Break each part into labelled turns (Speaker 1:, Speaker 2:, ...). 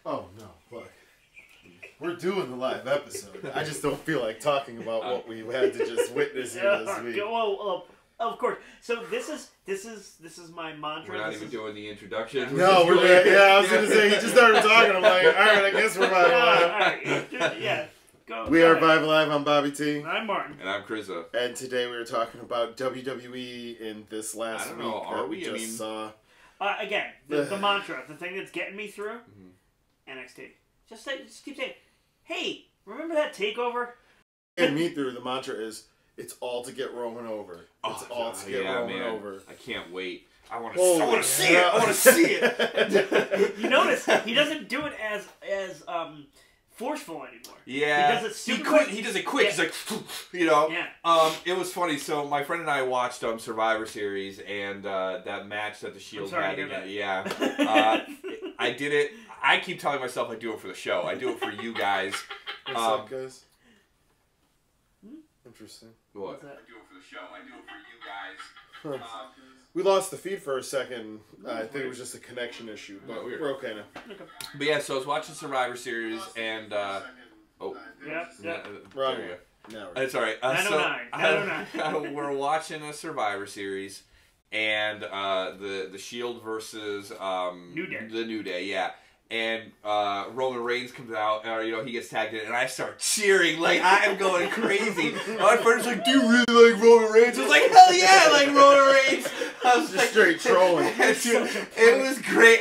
Speaker 1: Oh, no, look. We're doing the live episode. I just don't feel like talking about what we had to just witness here this week.
Speaker 2: Well, of course. So this is my mantra.
Speaker 3: We're not even doing the introduction.
Speaker 1: No, we're doing, yeah, I was going to say, he just started talking. I'm like, all right, I guess we're 5Alive.
Speaker 2: Yeah.
Speaker 1: We are 5Alive. I'm Bobby T.
Speaker 2: And I'm Martin.
Speaker 3: And I'm Chrisa.
Speaker 1: And today we were talking about WWE in this last week.
Speaker 3: I don't know, are we?
Speaker 1: I just saw.
Speaker 2: Again, the mantra, the thing that's getting me through, NXT. Just keep saying, hey, remember that takeover?
Speaker 1: Getting me through, the mantra is, it's all to get Roman over. It's all to get Roman over.
Speaker 3: I can't wait. I want to see it. I want to see it.
Speaker 2: You notice he doesn't do it as forceful anymore.
Speaker 3: Yeah,
Speaker 2: he does it super quick.
Speaker 3: He does it quick.
Speaker 2: Yeah.
Speaker 3: He's like, you know.
Speaker 2: Yeah.
Speaker 3: It was funny. So my friend and I watched Survivor Series and that match that the Shield had again. Yeah. I did it. I keep telling myself I do it for the show. I do it for you guys.
Speaker 1: What's up, guys? Interesting.
Speaker 3: What?
Speaker 2: That?
Speaker 3: I do it for the show. I do it for you guys.
Speaker 1: We lost the feed for a second. I think it was just a connection issue, but we're okay now.
Speaker 2: Okay.
Speaker 3: But yeah, so I was watching Survivor Series and
Speaker 2: Yep.
Speaker 1: Wrong
Speaker 3: there you
Speaker 1: way.
Speaker 3: go.
Speaker 1: No.
Speaker 3: That's all right.
Speaker 2: 909.
Speaker 3: We're watching a Survivor Series, and the Shield versus
Speaker 2: New Day.
Speaker 3: The New Day, yeah. And Roman Reigns comes out, he gets tagged in, and I start cheering like I am going crazy. My friend's like, "Do you really like Roman Reigns?" I was like, "Hell yeah, I like Roman Reigns!" I was
Speaker 1: just
Speaker 3: like,
Speaker 1: straight trolling.
Speaker 3: It was great.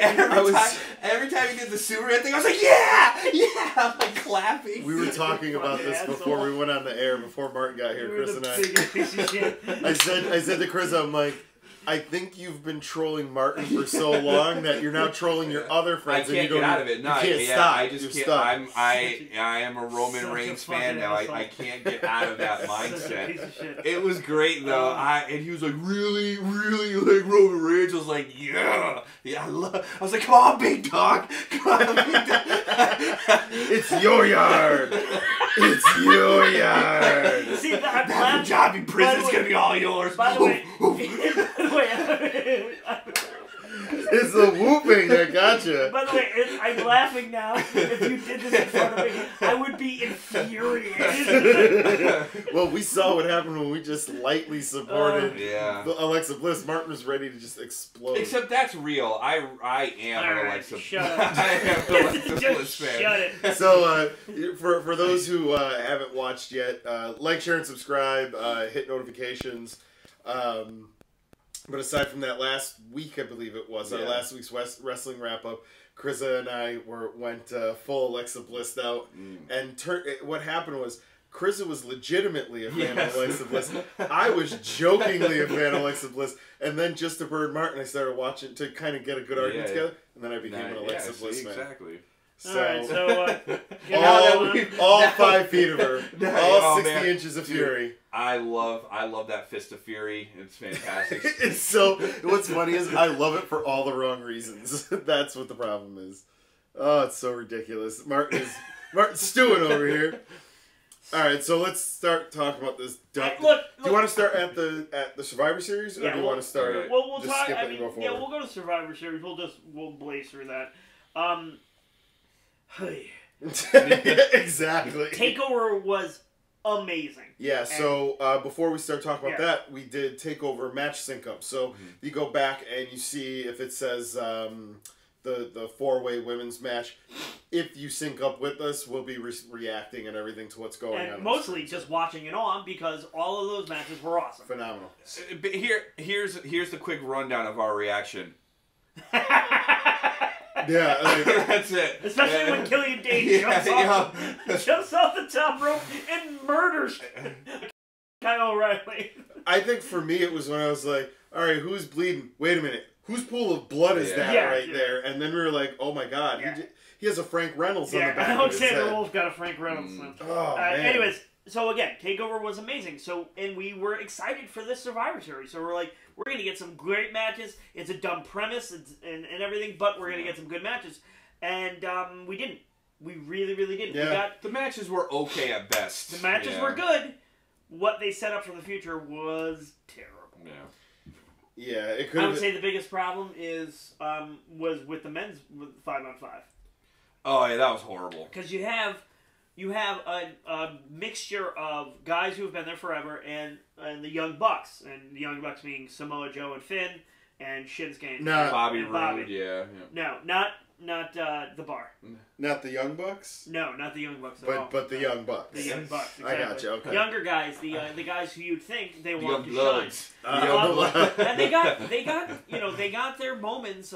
Speaker 3: Every time he did the Superman thing, I was like, "Yeah!" I'm like clapping.
Speaker 1: We were talking about this before we went on the air, before Martin got here, Chris and I. I said to Chris, I'm like, I think you've been trolling Martin for so long that you're now trolling your other friends.
Speaker 3: I can't get out of it. No,
Speaker 1: you can't stop.
Speaker 3: I just can't. I am a Roman Reigns fan now. I can't get out of that mindset. It was great though. And he was like, really, really like Roman Reigns. I was like, yeah. I was like, come on, big dog. Come on, big dog.
Speaker 1: It's your yard. It's your yard.
Speaker 2: See,
Speaker 3: that job in prison's gonna be all yours.
Speaker 2: By the way.
Speaker 1: It's the whooping that got you.
Speaker 2: By the way, I'm laughing now. If you did this in front of me, I would be infuriated.
Speaker 1: Well, we saw what happened when we just lightly supported Alexa Bliss. Martin was ready to just explode.
Speaker 3: Except that's real. I am an Alexa.
Speaker 2: Shut up.
Speaker 3: I am an Alexa Bliss fan.
Speaker 2: Shut it.
Speaker 1: So, for those who haven't watched yet, like, share, and subscribe. Hit notifications. But aside from that, last week, I believe it was, our last week's wrestling wrap-up, Chrisa and I went full Alexa Bliss out. And what happened was, Chrisa was legitimately a fan of Alexa Bliss. I was jokingly a fan of Alexa Bliss. And then just to bird Martin, I started watching to kind of get a good argument together. And then I became an Alexa Bliss fan.
Speaker 3: Exactly.
Speaker 1: So,
Speaker 2: alright, so
Speaker 1: all 5 feet of her, all 60 inches of fury.
Speaker 3: I love that Fist of Fury. It's fantastic.
Speaker 1: It's so. What's funny is I love it for all the wrong reasons. That's what the problem is. Oh, it's so ridiculous. Martin's stewing over here. All right, so let's start talking about this. Do you want to start at the Survivor Series, or do you want to start?
Speaker 2: Well, we'll
Speaker 1: just
Speaker 2: talk.
Speaker 1: skip it and go forward?
Speaker 2: Yeah, we'll go to Survivor Series. We'll blaze through that.
Speaker 1: Exactly.
Speaker 2: Takeover was amazing.
Speaker 1: Yeah, so before we start talking about that, we did Takeover match sync up. So you go back and you see if it says the 4-way women's match. If you sync up with us, we'll be reacting and everything to what's going on.
Speaker 2: And mostly just watching it on because all of those matches were awesome.
Speaker 1: Phenomenal.
Speaker 3: Here's the quick rundown of our reaction.
Speaker 1: Yeah,
Speaker 3: that's it.
Speaker 2: Especially when Killian Dane jumps off the top rope and murders Kyle O'Reilly.
Speaker 1: I think for me it was when I was like, all right, who's bleeding? Wait a minute. Whose pool of blood is that there? And then we were like, oh my god, he has a Frank Reynolds on the back of his head.
Speaker 2: Alexander Wolf got a Frank Reynolds.
Speaker 1: Oh, man.
Speaker 2: Anyways, so again, Takeover was amazing. And we were excited for this Survivor Series. So we're like, we're going to get some great matches. It's a dumb premise and everything, but we're going to get some good matches. And we didn't. We really, really didn't.
Speaker 1: Yeah.
Speaker 3: The matches were okay at best.
Speaker 2: The matches were good. What they set up for the future was terrible.
Speaker 3: Yeah.
Speaker 1: Yeah, it could.
Speaker 2: I would say the biggest problem is was with the men's 5-on-5.
Speaker 3: Oh yeah, that was horrible.
Speaker 2: Because you have a mixture of guys who have been there forever and the Young Bucks, and the Young Bucks being Samoa Joe and Finn and Shinsuke and
Speaker 3: Bobby
Speaker 2: Bobby.
Speaker 3: Roode, yeah.
Speaker 2: No, not the Bar.
Speaker 1: Not the Young Bucks?
Speaker 2: No, not the Young Bucks at all.
Speaker 1: But the Young Bucks.
Speaker 2: The Young Bucks, exactly.
Speaker 1: I got you, okay.
Speaker 2: Younger guys, the guys who you'd think they want to
Speaker 3: Bloods.
Speaker 2: shine. And they got their moments.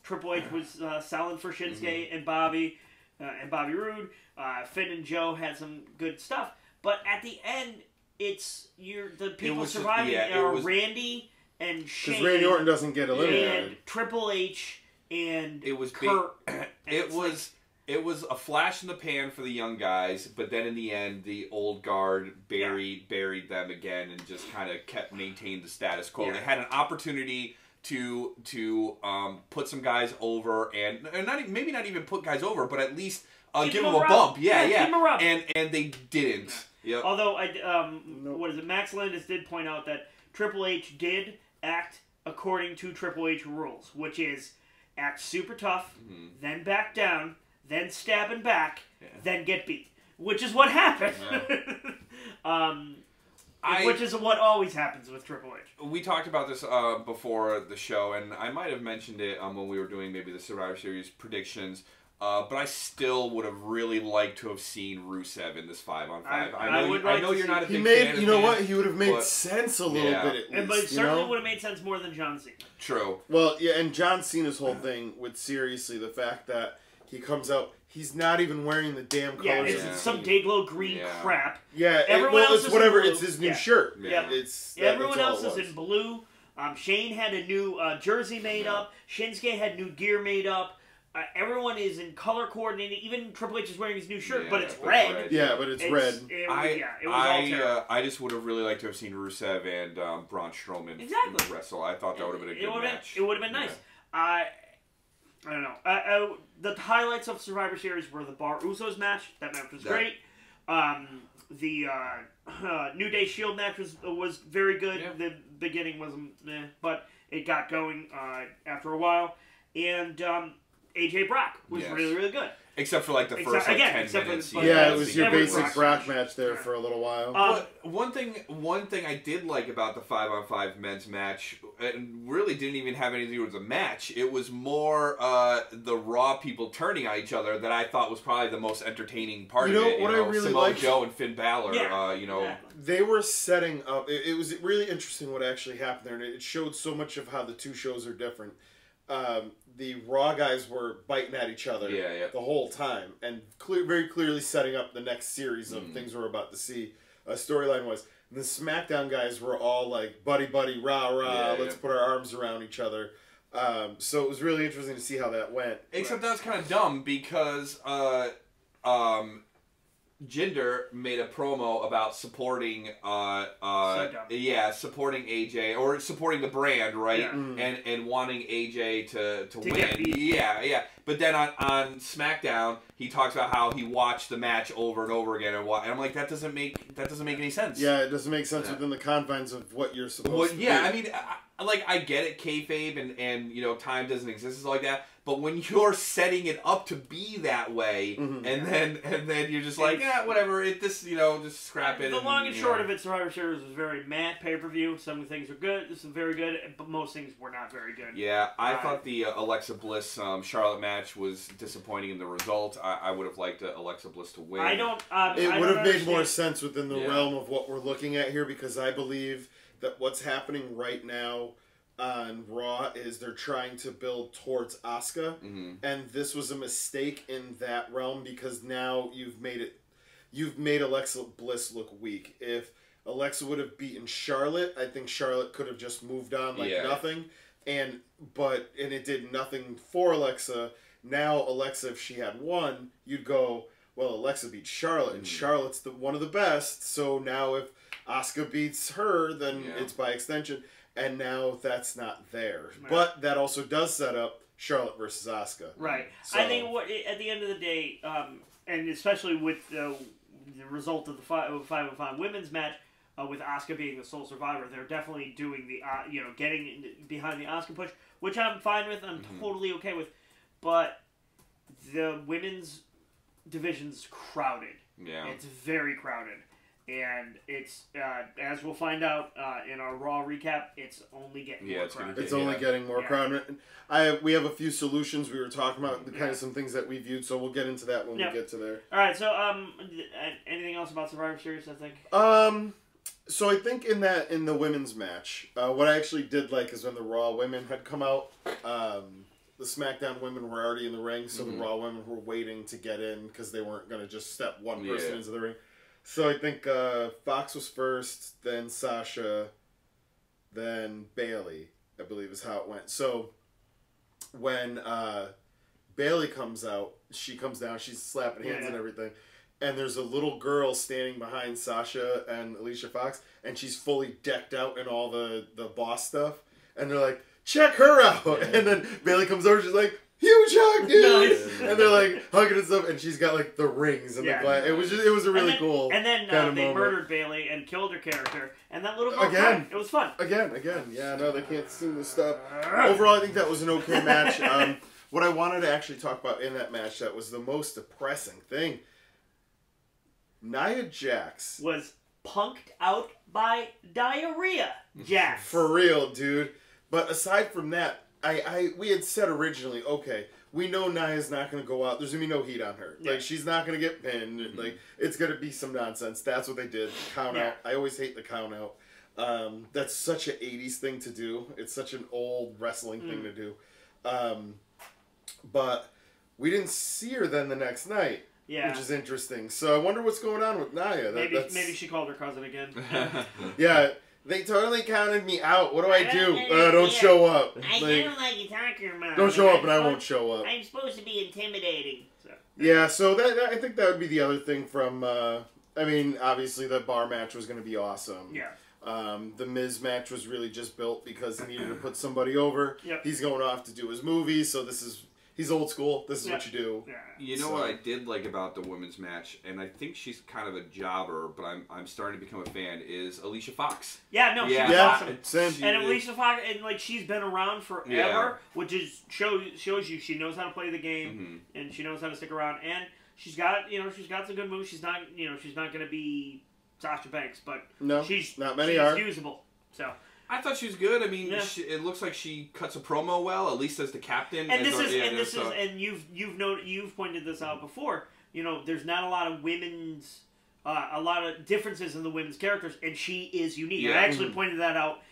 Speaker 2: Triple H was selling for Shinsuke and Bobby Roode. Finn and Joe had some good stuff, but at the end, the people surviving are Randy and Shane.
Speaker 1: Because Randy Orton doesn't get eliminated.
Speaker 2: And Triple H and
Speaker 3: it was
Speaker 2: Kurt.
Speaker 3: It was a flash in the pan for the young guys, but then in the end, the old guard buried them again and just kind of kept maintaining the status quo.
Speaker 2: Yeah.
Speaker 3: They had an opportunity to put some guys over and maybe not even put guys over, but at least give them a bump. Yeah.
Speaker 2: Give them a rub.
Speaker 3: And they didn't.
Speaker 2: Yeah. Yep. Although what is it? Max Landis did point out that Triple H did act according to Triple H rules, which is act super tough, then back down, then stab and back, then get beat, which is what happened. Yeah. Which is what always happens with Triple H.
Speaker 3: We talked about this before the show, and I might have mentioned it when we were doing maybe the Survivor Series predictions. But I still would have really liked to have seen Rusev in this 5-on-5. I know you're not a big fan of him.
Speaker 1: You know what? He would have made sense a little bit at least.
Speaker 2: But it certainly would have made sense more than John Cena.
Speaker 3: True.
Speaker 1: Well, yeah, and John Cena's whole thing with seriously the fact that he comes out, he's not even wearing the damn colors.
Speaker 2: Yeah, it's some Dayglow green crap.
Speaker 1: Yeah,
Speaker 2: everyone else
Speaker 1: it's whatever. It's his new shirt.
Speaker 2: Yeah, everyone else is in blue. Shane had a new jersey made up. Shinsuke had new gear made up. Everyone is in color coordinated. Even Triple H is wearing his new shirt, but it's red.
Speaker 1: Yeah, but it's red.
Speaker 2: It was all terrible.
Speaker 3: I just would have really liked to have seen Rusev and Braun Strowman wrestle. I thought that would have been a good match.
Speaker 2: It would have been nice. I don't know. The highlights of Survivor Series were the Bar Usos match. That match was great. The New Day Shield match was very good. Yeah. The beginning wasn't, but it got going after a while. And AJ Brock was really, really good.
Speaker 3: Except for like the first 10 minutes.
Speaker 1: It was your basic Brock match there for a little while.
Speaker 3: But one thing I did like about the 5-on-5 men's match, and really didn't even have anything to do with the match, it was more the Raw people turning on each other that I thought was probably the most entertaining part of it.
Speaker 1: What I really
Speaker 3: Samoa
Speaker 1: liked,
Speaker 3: Joe and Finn Balor,
Speaker 1: They were setting up, it was really interesting what actually happened there, and it showed so much of how the two shows are different. The Raw guys were biting at each other the whole time, and very clearly setting up the next series of things we're about to see, storyline-wise. And the SmackDown guys were all like, buddy, rah, let's put our arms around each other. So it was really interesting to see how that went.
Speaker 3: Except that was kind of dumb, because Jinder made a promo about supporting supporting AJ, or supporting the brand, right? And wanting AJ to win. But then on SmackDown, he talks about how he watched the match over and over again, and I'm like, that doesn't make any sense.
Speaker 1: Yeah, it doesn't make sense within the confines of what you're supposed to do.
Speaker 3: I mean, I get it, kayfabe, and time doesn't exist and like that. But when you're setting it up to be that way, and then you're just like, whatever, just scrap it.
Speaker 2: The long and short of it, Survivor Series was very mad pay-per-view. Some things are good, this is very good, but most things were not very good.
Speaker 3: Yeah, I thought the Alexa Bliss Charlotte match was disappointing in the result. I would have liked Alexa Bliss to win.
Speaker 1: It would have made more sense within the realm of what we're looking at here, because I believe that what's happening right now on Raw is they're trying to build towards Asuka, and this was a mistake in that realm, because now you've made Alexa Bliss look weak. If Alexa would have beaten Charlotte, I think Charlotte could have just moved on like nothing, and it did nothing for Alexa. Now Alexa, if she had won, you'd go, well, Alexa beat Charlotte, and Charlotte's one of the best, so now if Asuka beats her, then it's by extension. And now that's not there. Right. But that also does set up Charlotte versus Asuka.
Speaker 2: Right. So, I think at the end of the day, and especially with the result of the 5-on-5 women's match, with Asuka being the sole survivor, they're definitely doing the, getting behind the Asuka push, which I'm fine with. I'm totally okay with. But the women's division's crowded.
Speaker 3: Yeah.
Speaker 2: It's very crowded. And it's, as we'll find out in our Raw recap, it's only getting more crowded.
Speaker 1: It's only getting more crowded. We have a few solutions we were talking about, kind of some things that we viewed, so we'll get into that when we get to there.
Speaker 2: All right, so anything else about Survivor Series, I think?
Speaker 1: So I think in the women's match, what I actually did like is when the Raw women had come out, the SmackDown women were already in the ring, so the Raw women were waiting to get in because they weren't going to just step one person into the ring. So I think Fox was first, then Sasha, then Bayley, I believe is how it went. So when Bayley comes out, she comes down, she's slapping hands and everything. And there's a little girl standing behind Sasha and Alicia Fox, and she's fully decked out in all the boss stuff. And they're like, check her out! And then Bayley comes over, she's like, huge hug, dude! Nice. And they're like hugging and stuff, and she's got like the rings and the glass. It was a really cool.
Speaker 2: And then they murdered Bayley and killed her character, and that little girl cried. It was fun.
Speaker 1: Again. Yeah, no, they can't seem to stop. Overall, I think that was an okay match. What I wanted to actually talk about in that match that was the most depressing thing. Nia Jax
Speaker 2: was punked out by diarrhea. Jax.
Speaker 1: For real, dude. But aside from that, we had said originally, okay, we know Nia's not going to go out. There's going to be no heat on her. Like, she's not going to get pinned. Like, it's going to be some nonsense. That's what they did. Count out. I always hate the count out. That's such an 80s thing to do. It's such an old wrestling thing to do. But we didn't see her then the next night. Yeah. Which is interesting. So I wonder what's going on with Nia.
Speaker 2: Maybe she called her cousin again.
Speaker 1: Yeah. They totally counted me out. What do I do? Don't show up.
Speaker 4: I don't like you talking about.
Speaker 1: Don't show up and I won't show up.
Speaker 4: I'm supposed to be intimidating. So.
Speaker 1: Yeah, so I think that would be the other thing from, I mean, obviously the bar match was going to be awesome.
Speaker 2: Yeah.
Speaker 1: The Miz match was really just built because he needed to put somebody over.
Speaker 2: Yep.
Speaker 1: He's going off to do his movie, so he's old school. This is what you do.
Speaker 2: Yeah.
Speaker 3: You know what I did like about the women's match, and I think she's kind of a jobber, but I'm starting to become a fan, is Alicia Fox.
Speaker 2: Yeah, no, she's awesome.
Speaker 1: Same.
Speaker 2: And Alicia Fox, and like she's been around forever, which is shows you she knows how to play the game, and she knows how to stick around, and she's got some good moves. She's not going to be Sasha Banks, but she's usable. So.
Speaker 3: I thought she was good. I mean, it looks like she cuts a promo well, at least as the captain.
Speaker 2: And you've pointed this out before. You know, there's not a lot of a lot of differences in the women's characters, and she is unique.
Speaker 3: Yeah.
Speaker 2: I actually pointed that out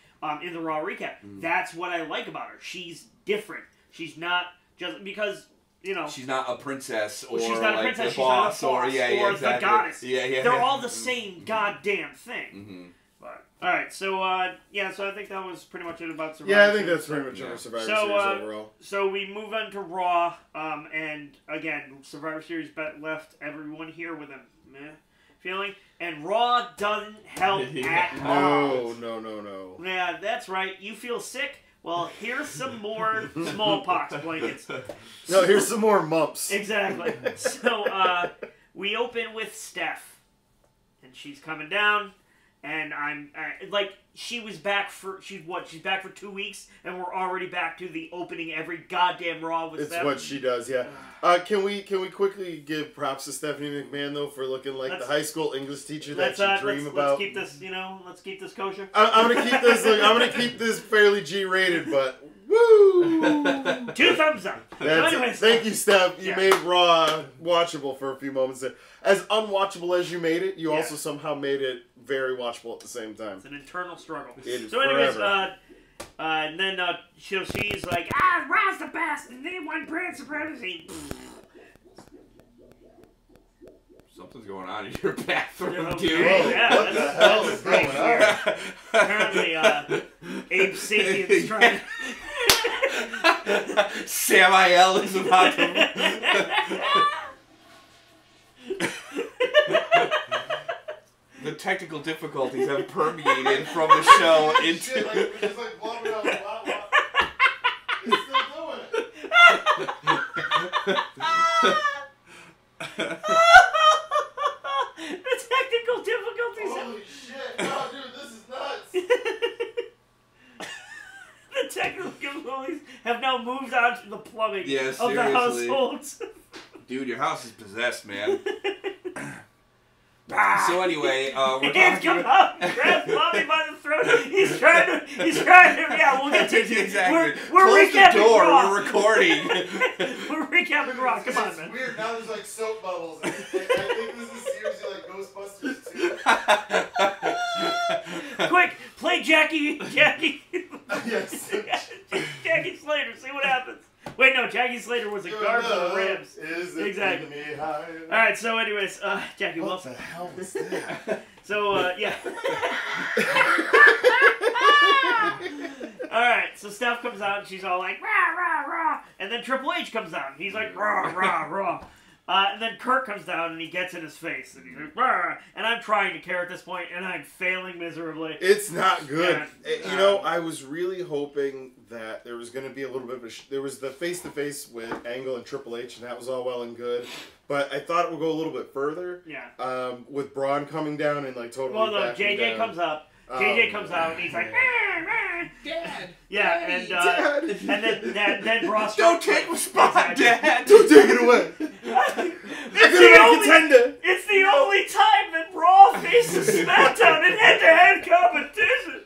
Speaker 2: in the Raw recap. That's what I like about her. She's different. She's not just because. You know,
Speaker 3: she's not a princess or
Speaker 2: she's not a princess,
Speaker 3: the boss,
Speaker 2: she's not a boss or
Speaker 3: exactly.
Speaker 2: the goddess.
Speaker 3: Yeah.
Speaker 2: They're all the same goddamn thing. But, all right, so so I think that was pretty much it about Survivor.
Speaker 1: Yeah, I think that's pretty much it for Survivor Series overall.
Speaker 2: So we move on to Raw, and again, Survivor Series left everyone here with a meh feeling, and Raw doesn't help at all.
Speaker 1: No.
Speaker 2: Yeah, that's right. You feel sick? Well, here's some more smallpox blankets.
Speaker 1: No, here's some more mumps.
Speaker 2: Exactly. So we open with Steph, and she's coming down, and I'm like, she's back for 2 weeks, and we're already back to the opening every goddamn Raw with Steph.
Speaker 1: It's what she does, yeah. Can we quickly give props to Stephanie McMahon though for looking like the high school English teacher that you dream about?
Speaker 2: Let's keep this kosher.
Speaker 1: I'm gonna keep this. I'm gonna keep this fairly G-rated, but woo!
Speaker 2: 2 thumbs up.
Speaker 1: Anyways, thank you, Steph. You made Raw watchable for a few moments there. As unwatchable as you made it, you also somehow made it very watchable at the same time.
Speaker 2: It's an internal struggle.
Speaker 1: So anyways,
Speaker 2: and then she's like, Raw's the best, and they won brand supremacy.
Speaker 3: Something's going on in your bathroom, dude.
Speaker 1: What the hell is going on?
Speaker 2: Apparently, Abe Sapien's trying.
Speaker 3: Samael is about to. The technical difficulties have permeated from the show into.
Speaker 1: Shit, like, we're just like blowing out a lot. He's still doing it.
Speaker 2: The technical difficulties.
Speaker 1: Holy shit! No, dude, this is nuts.
Speaker 2: The technical difficulties have now moved on to the plumbing
Speaker 3: Yeah,
Speaker 2: of the household.
Speaker 3: Dude, your house is possessed, man. So anyway, we're
Speaker 2: Hands
Speaker 3: talking
Speaker 2: come
Speaker 3: about...
Speaker 2: up, grabs Bobby by the throat. He's trying to. Yeah, we'll get to it.
Speaker 3: Exactly.
Speaker 2: We're
Speaker 3: Close
Speaker 2: recapping
Speaker 3: the door.
Speaker 2: Raw.
Speaker 3: We're recording.
Speaker 2: We're recapping Raw. Come on, man.
Speaker 1: It's weird. Now there's like soap bubbles. I think this is seriously like Ghostbusters 2.
Speaker 2: Quick, play Jackie.
Speaker 1: Yes.
Speaker 2: Jackie Slater. See what happens. Wait, no, Jackie Slater was a guard for the Rams. Exactly. All right. So, anyways, Jackie
Speaker 1: What
Speaker 2: Wilson.
Speaker 1: the hell was that?
Speaker 2: So, yeah. All right. So Steph comes out and she's all like rah rah rah, and then Triple H comes out and he's like rah rah rah. And then Kurt comes down and he gets in his face and he's like, rah, and I'm trying to care at this point and I'm failing miserably.
Speaker 1: It's not good.
Speaker 2: Yeah.
Speaker 1: You know, I was really hoping that there was going to be a little bit of there was the face-to-face with Angle and Triple H, and that was all well and good. But I thought it would go a little bit further.
Speaker 2: Yeah.
Speaker 1: With Braun coming down and like totally.
Speaker 2: Well, no,
Speaker 1: backing
Speaker 2: JJ
Speaker 1: down.
Speaker 2: comes up. JJ comes out and he's like,
Speaker 3: Dad.
Speaker 2: yeah,
Speaker 1: Dad.
Speaker 2: and then Ross.
Speaker 3: Don't take my spot, Dad.
Speaker 1: Don't take it away.
Speaker 2: It's the only time that Raw faces SmackDown in head-to-head competition.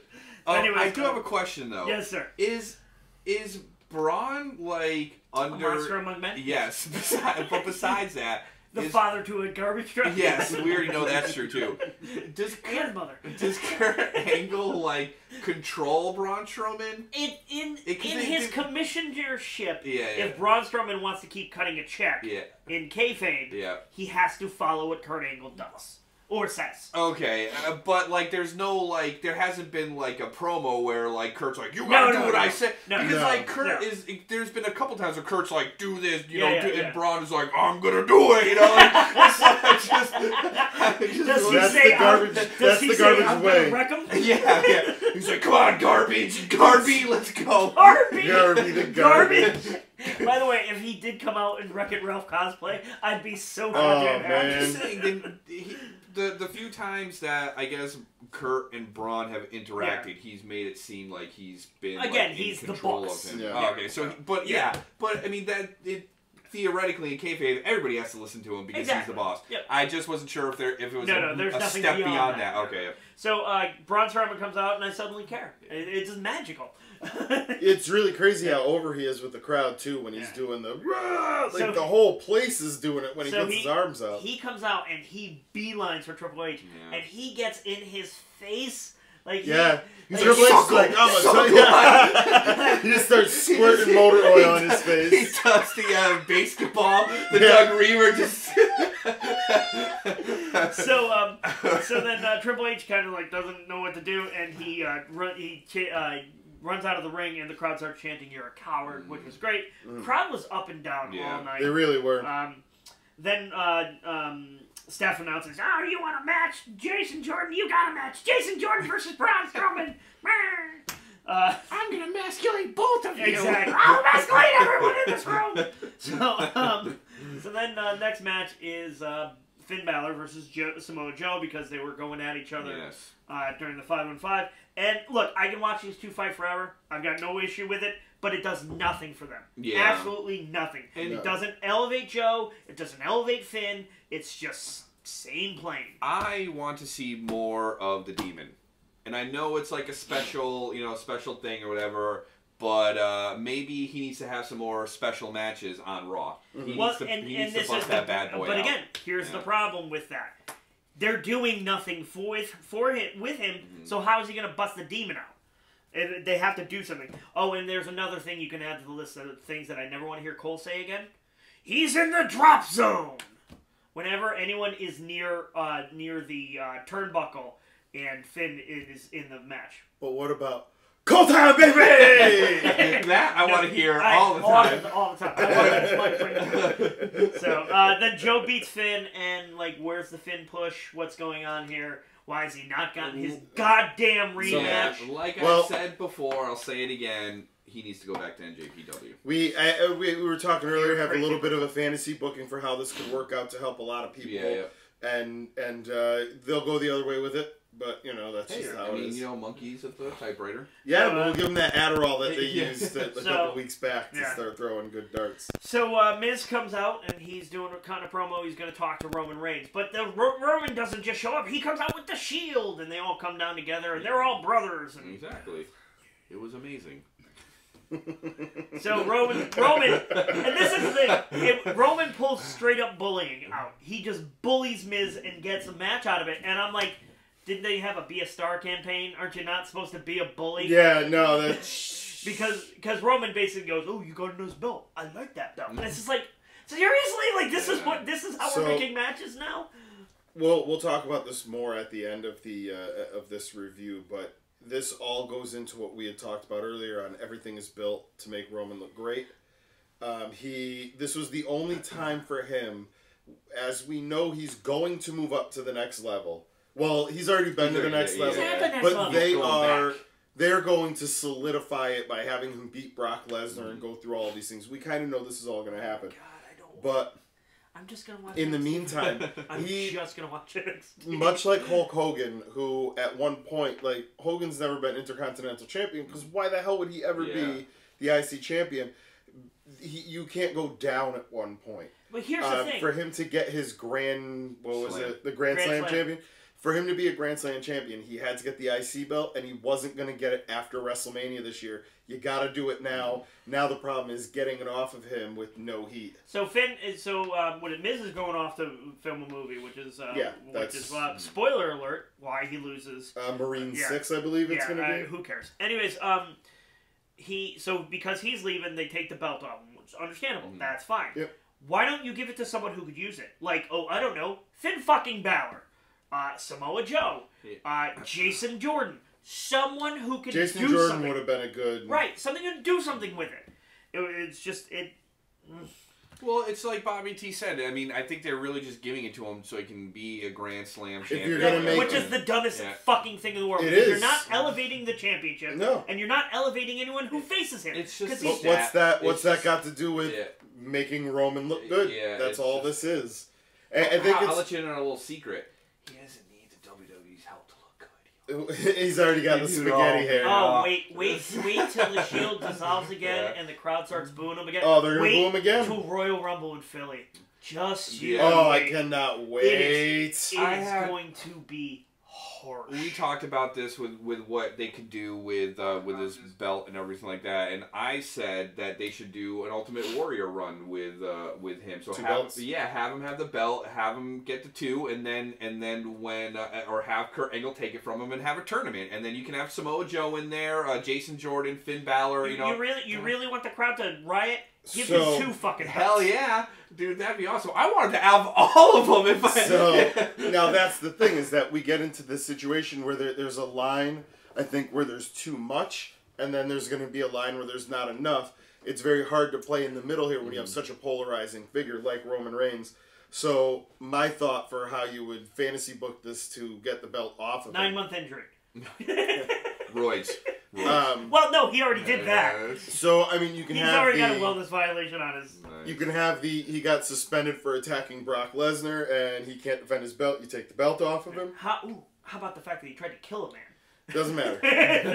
Speaker 2: Anyways,
Speaker 3: I do have a question though.
Speaker 2: Yes, sir.
Speaker 3: Is Braun like under?
Speaker 2: A monster among men?
Speaker 3: Yes. But besides that,
Speaker 2: the father to a garbage truck.
Speaker 3: Yes, we already know that's true too. Does
Speaker 2: And mother.
Speaker 3: Does Kurt Angle like control Braun Strowman?
Speaker 2: In his commissionership,
Speaker 3: Yeah.
Speaker 2: if Braun Strowman wants to keep cutting a check in kayfabe, he has to follow what Kurt Angle does. Or says.
Speaker 3: Okay, but like, there's no like, there hasn't been like a promo where like Kurt's like, you gotta do what I say, because like Kurt is. There's been a couple times where Kurt's like, do this, you know, and Braun is like, I'm gonna do it, you know. Like,
Speaker 2: does he
Speaker 1: that's
Speaker 2: say
Speaker 1: the garbage? That's the garbage way.
Speaker 2: Wreck him?
Speaker 3: Yeah. He's like, come on, garbage, let's go.
Speaker 2: Garbage,
Speaker 1: the garbage.
Speaker 2: By the way, if he did come out in Wreck-It Ralph cosplay, I'd be so goddamn happy.
Speaker 3: I'm just saying, the few times that I guess Kurt and Braun have interacted, he's made it seem like he's been
Speaker 2: again.
Speaker 3: Like,
Speaker 2: he's
Speaker 3: in
Speaker 2: the
Speaker 3: control
Speaker 2: boss.
Speaker 3: of him.
Speaker 1: Yeah.
Speaker 3: Oh, okay, so but I mean that theoretically in kayfabe, everybody has to listen to him because he's the boss.
Speaker 2: Yep.
Speaker 3: I just wasn't sure if it was
Speaker 2: there's
Speaker 3: a
Speaker 2: nothing
Speaker 3: step
Speaker 2: beyond
Speaker 3: that. Okay.
Speaker 2: So Braun Strowman comes out and I suddenly care. It's just magical.
Speaker 1: It's really crazy how over he is with the crowd too when he's doing the rah! Like the whole place is doing it when he gets his arms up.
Speaker 2: He comes out and he beelines for Triple H and he gets in his face like
Speaker 1: Triple H is
Speaker 3: like,
Speaker 1: I'm gonna tell you. He just starts squirting motor oil on his face.
Speaker 3: He does the basketball. The Doug Reaver just.
Speaker 2: So then Triple H kind of like doesn't know what to do and he runs out of the ring and the crowd starts chanting, "You're a coward," which was great. The crowd was up and down all night.
Speaker 1: They really were.
Speaker 2: Then Steph announces, "Oh, you want a match? Jason Jordan, you got a match. Jason Jordan versus Braun Strowman."
Speaker 3: I'm gonna emasculate both of you.
Speaker 2: Exactly. I'll emasculate everyone in this room. So then next match is Finn Balor versus Samoa Joe because they were going at each other during the 5-on-5. And look, I can watch these two fight forever. I've got no issue with it, but it does nothing for them. Yeah. Absolutely nothing. And it doesn't elevate Joe. It doesn't elevate Finn. It's just same plane.
Speaker 3: I want to see more of the Demon. And I know it's like a special, special thing or whatever, but maybe he needs to have some more special matches on Raw. He needs to bust that bad boy
Speaker 2: But
Speaker 3: out.
Speaker 2: again, here's the problem with that. They're doing nothing with him, so how is he going to bust the Demon out? They have to do something. Oh, and there's another thing you can add to the list of things that I never want to hear Cole say again. He's in the drop zone! Whenever anyone is near the turnbuckle and Finn is in the match.
Speaker 1: But what about Cole time, baby?
Speaker 3: That I want to hear all the time.
Speaker 2: All the time. I want that. So then Joe beats Finn, and like, where's the Finn push? What's going on here? Why has he not gotten his goddamn rematch?
Speaker 3: So, like I said before, I'll say it again. He needs to go back to NJPW.
Speaker 1: We were talking earlier. Have a little bit of a fantasy booking for how this could work out to help a lot of people. And they'll go the other way with it. But, that's just how it is.
Speaker 3: monkeys at the typewriter.
Speaker 1: Yeah, we'll give them that Adderall that they used a
Speaker 2: So,
Speaker 1: couple weeks back to start throwing good darts.
Speaker 2: So Miz comes out, and he's doing a kind of promo. He's going to talk to Roman Reigns. But Roman doesn't just show up. He comes out with the Shield, and they all come down together, and they're all brothers. And...
Speaker 3: Exactly. It was amazing.
Speaker 2: So Roman, and this is the thing. Roman pulls straight up bullying out. He just bullies Miz and gets a match out of it. And I'm like, didn't they have a Be a Star campaign? Aren't you not supposed to be a bully?
Speaker 1: Yeah, no, that's
Speaker 2: because Roman basically goes, "Oh, you got a nice belt. I like that belt." And it's just like, seriously, like this is how we're making matches now.
Speaker 1: We'll talk about this more at the end of the of this review, but. This all goes into what we had talked about earlier on everything is built to make Roman look great. This was the only time for him, as we know he's going to move up to the next level. Well, he's already been to the next level, but they're going to solidify it by having him beat Brock Lesnar and go through all these things. We kind of know this is all going to happen.
Speaker 2: God, I don't.
Speaker 1: But
Speaker 2: I'm just gonna watch.
Speaker 1: In the meantime,
Speaker 2: I'm just gonna watch NXT.
Speaker 1: Much like Hulk Hogan, who at one point, like Hogan's never been Intercontinental Champion because why the hell would he ever be the IC Champion? You can't go down at one point.
Speaker 2: But here's the thing:
Speaker 1: for him to get his Grand Slam champion. For him to be a Grand Slam champion, he had to get the IC belt, and he wasn't going to get it after WrestleMania this year. You got to do it now. Now the problem is getting it off of him with no heat.
Speaker 2: So Miz is going off to film a movie, which is spoiler alert, why he loses.
Speaker 1: Marine 6, I believe it's going to be.
Speaker 2: Who cares? Anyways, because he's leaving, they take the belt off him, which is understandable. That's fine.
Speaker 1: Yep.
Speaker 2: Why don't you give it to someone who could use it? Like, I don't know, Finn fucking Balor. Samoa Joe, Jason Jordan, someone who could
Speaker 1: Jason
Speaker 2: do
Speaker 1: Jordan
Speaker 2: something.
Speaker 1: Would have been a good
Speaker 2: something to do something with it. It's just it.
Speaker 3: Well, it's like Bobby T said. I mean, I think they're really just giving it to him so he can be a Grand Slam champion.
Speaker 2: Which is the dumbest fucking thing in the world. You're not elevating the championship, and you're not elevating anyone who faces him.
Speaker 3: It's just
Speaker 1: what's that got to do with making Roman look good? That's all this is. I think
Speaker 3: I'll let you in on a little secret. He doesn't need the WWE's help to look good.
Speaker 1: He's already got the spaghetti hair.
Speaker 2: Oh, wait till the Shield dissolves again and the crowd starts booing him again.
Speaker 1: Oh, they're going to boo him again?
Speaker 2: To Royal Rumble in Philly. Just you.
Speaker 1: Oh, I cannot wait.
Speaker 2: It is going to be harsh.
Speaker 3: We talked about this with what they could do with his belt and everything like that, and I said that they should do an Ultimate Warrior run with him. So have him have the belt, have him get the 2, and then when or have Kurt Angle take it from him and have a tournament, and then you can have Samoa Joe in there, Jason Jordan, Finn Balor.
Speaker 2: You really want the crowd to riot? Give him 2 fucking
Speaker 3: hell yeah, dude, that'd be awesome. I wanted to have all of them.
Speaker 1: So now that's the thing is that we get into this situation where there's a line, I think, where there's too much, and then there's going to be a line where there's not enough. It's very hard to play in the middle here when you have such a polarizing figure like Roman Reigns. So my thought for how you would fantasy book this to get the belt off of
Speaker 2: 9-month injury.
Speaker 3: Roids.
Speaker 2: Well, no, he already did that.
Speaker 1: So, I mean, you can
Speaker 2: He's already got a wellness violation on his...
Speaker 1: You can have he got suspended for attacking Brock Lesnar, and he can't defend his belt. You take the belt off of him.
Speaker 2: How about the fact that he tried to kill a man?
Speaker 1: Doesn't matter.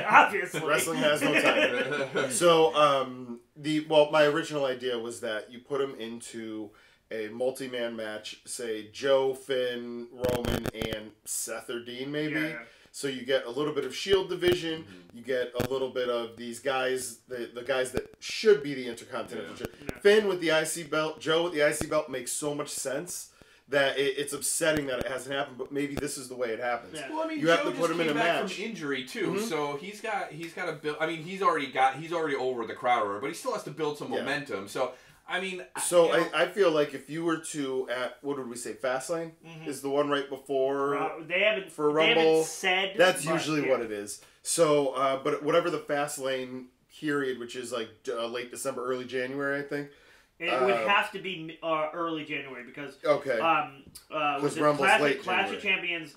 Speaker 2: Obviously.
Speaker 1: Wrestling has no time. So, my original idea was that you put him into a multi-man match, say Joe, Finn, Roman, and Seth or Dean, maybe.
Speaker 2: Yeah.
Speaker 1: So you get a little bit of Shield division. You get a little bit of these guys, the guys that should be the Intercontinental Champion. Finn with the IC belt, Joe with the IC belt makes so much sense that it's upsetting that it hasn't happened. But maybe this is the way it happens.
Speaker 3: Yeah. Well, I mean,
Speaker 1: you
Speaker 3: Joe
Speaker 1: have to put him in a match.
Speaker 3: From injury too, so he's got to build. I mean, he's already over the crowd, but he still has to build some momentum. So. I mean,
Speaker 1: I feel like if you were to what did we say? Fastlane is the one right before.
Speaker 2: They haven't said.
Speaker 1: That's usually what it is. So, but whatever the Fastlane period, which is like late December, early January, I think.
Speaker 2: It would have to be early January because
Speaker 1: Rumble's late
Speaker 2: Clash of Champions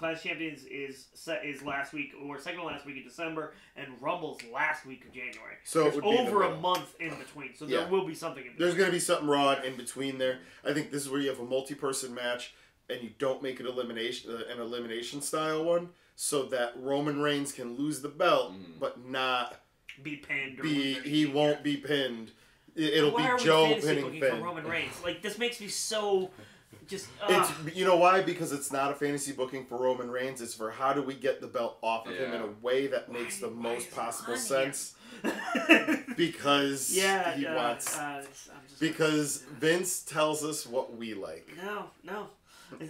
Speaker 2: is last week or second to last week of December, and Rumble's last week of January.
Speaker 1: So
Speaker 2: there's over a month in between, so there will be something in between.
Speaker 1: There's going to be something raw in between there. I think this is where you have a multi-person match, and you don't make it an elimination style one. so that Roman Reigns can lose the belt, but not
Speaker 2: be pinned.
Speaker 1: He won't be pinned. It'll be Joe pinning Finn.
Speaker 2: For Roman Reigns? Like, this makes me so just.
Speaker 1: It's, you know why? Because it's not a fantasy booking for Roman Reigns. It's for how do we get the belt off of him in a way that makes the most possible sense. Because he wants. Because Vince tells us what we like.
Speaker 2: No.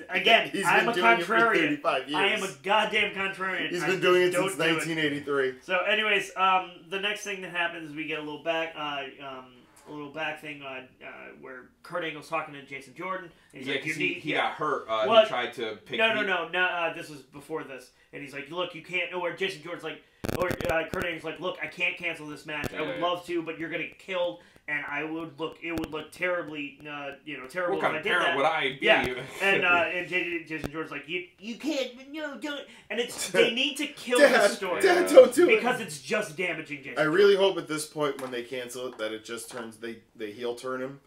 Speaker 2: Again, I'm a contrarian. I am a goddamn contrarian.
Speaker 1: He's been doing it since 1983.
Speaker 2: So, anyways, the next thing that happens is we get a little back thing where Kurt Angle's talking to Jason Jordan. And he's like,
Speaker 3: he got hurt. He tried to pick.
Speaker 2: No. This was before this, and he's like, "Look, you can't." Or Jason Jordan's like, or Kurt Angle's like, "Look, I can't cancel this match. I would love to, but you're gonna get killed." And it would look terribly, terrible.
Speaker 3: What kind of parent would I be?
Speaker 2: Yeah, and Jason Jordan's like, you can't, do it. And they need to kill the story.
Speaker 1: Dad, don't do it.
Speaker 2: Because it's just damaging Jason.
Speaker 1: I really hope at this point when they cancel it that it just turns, they heel turn him,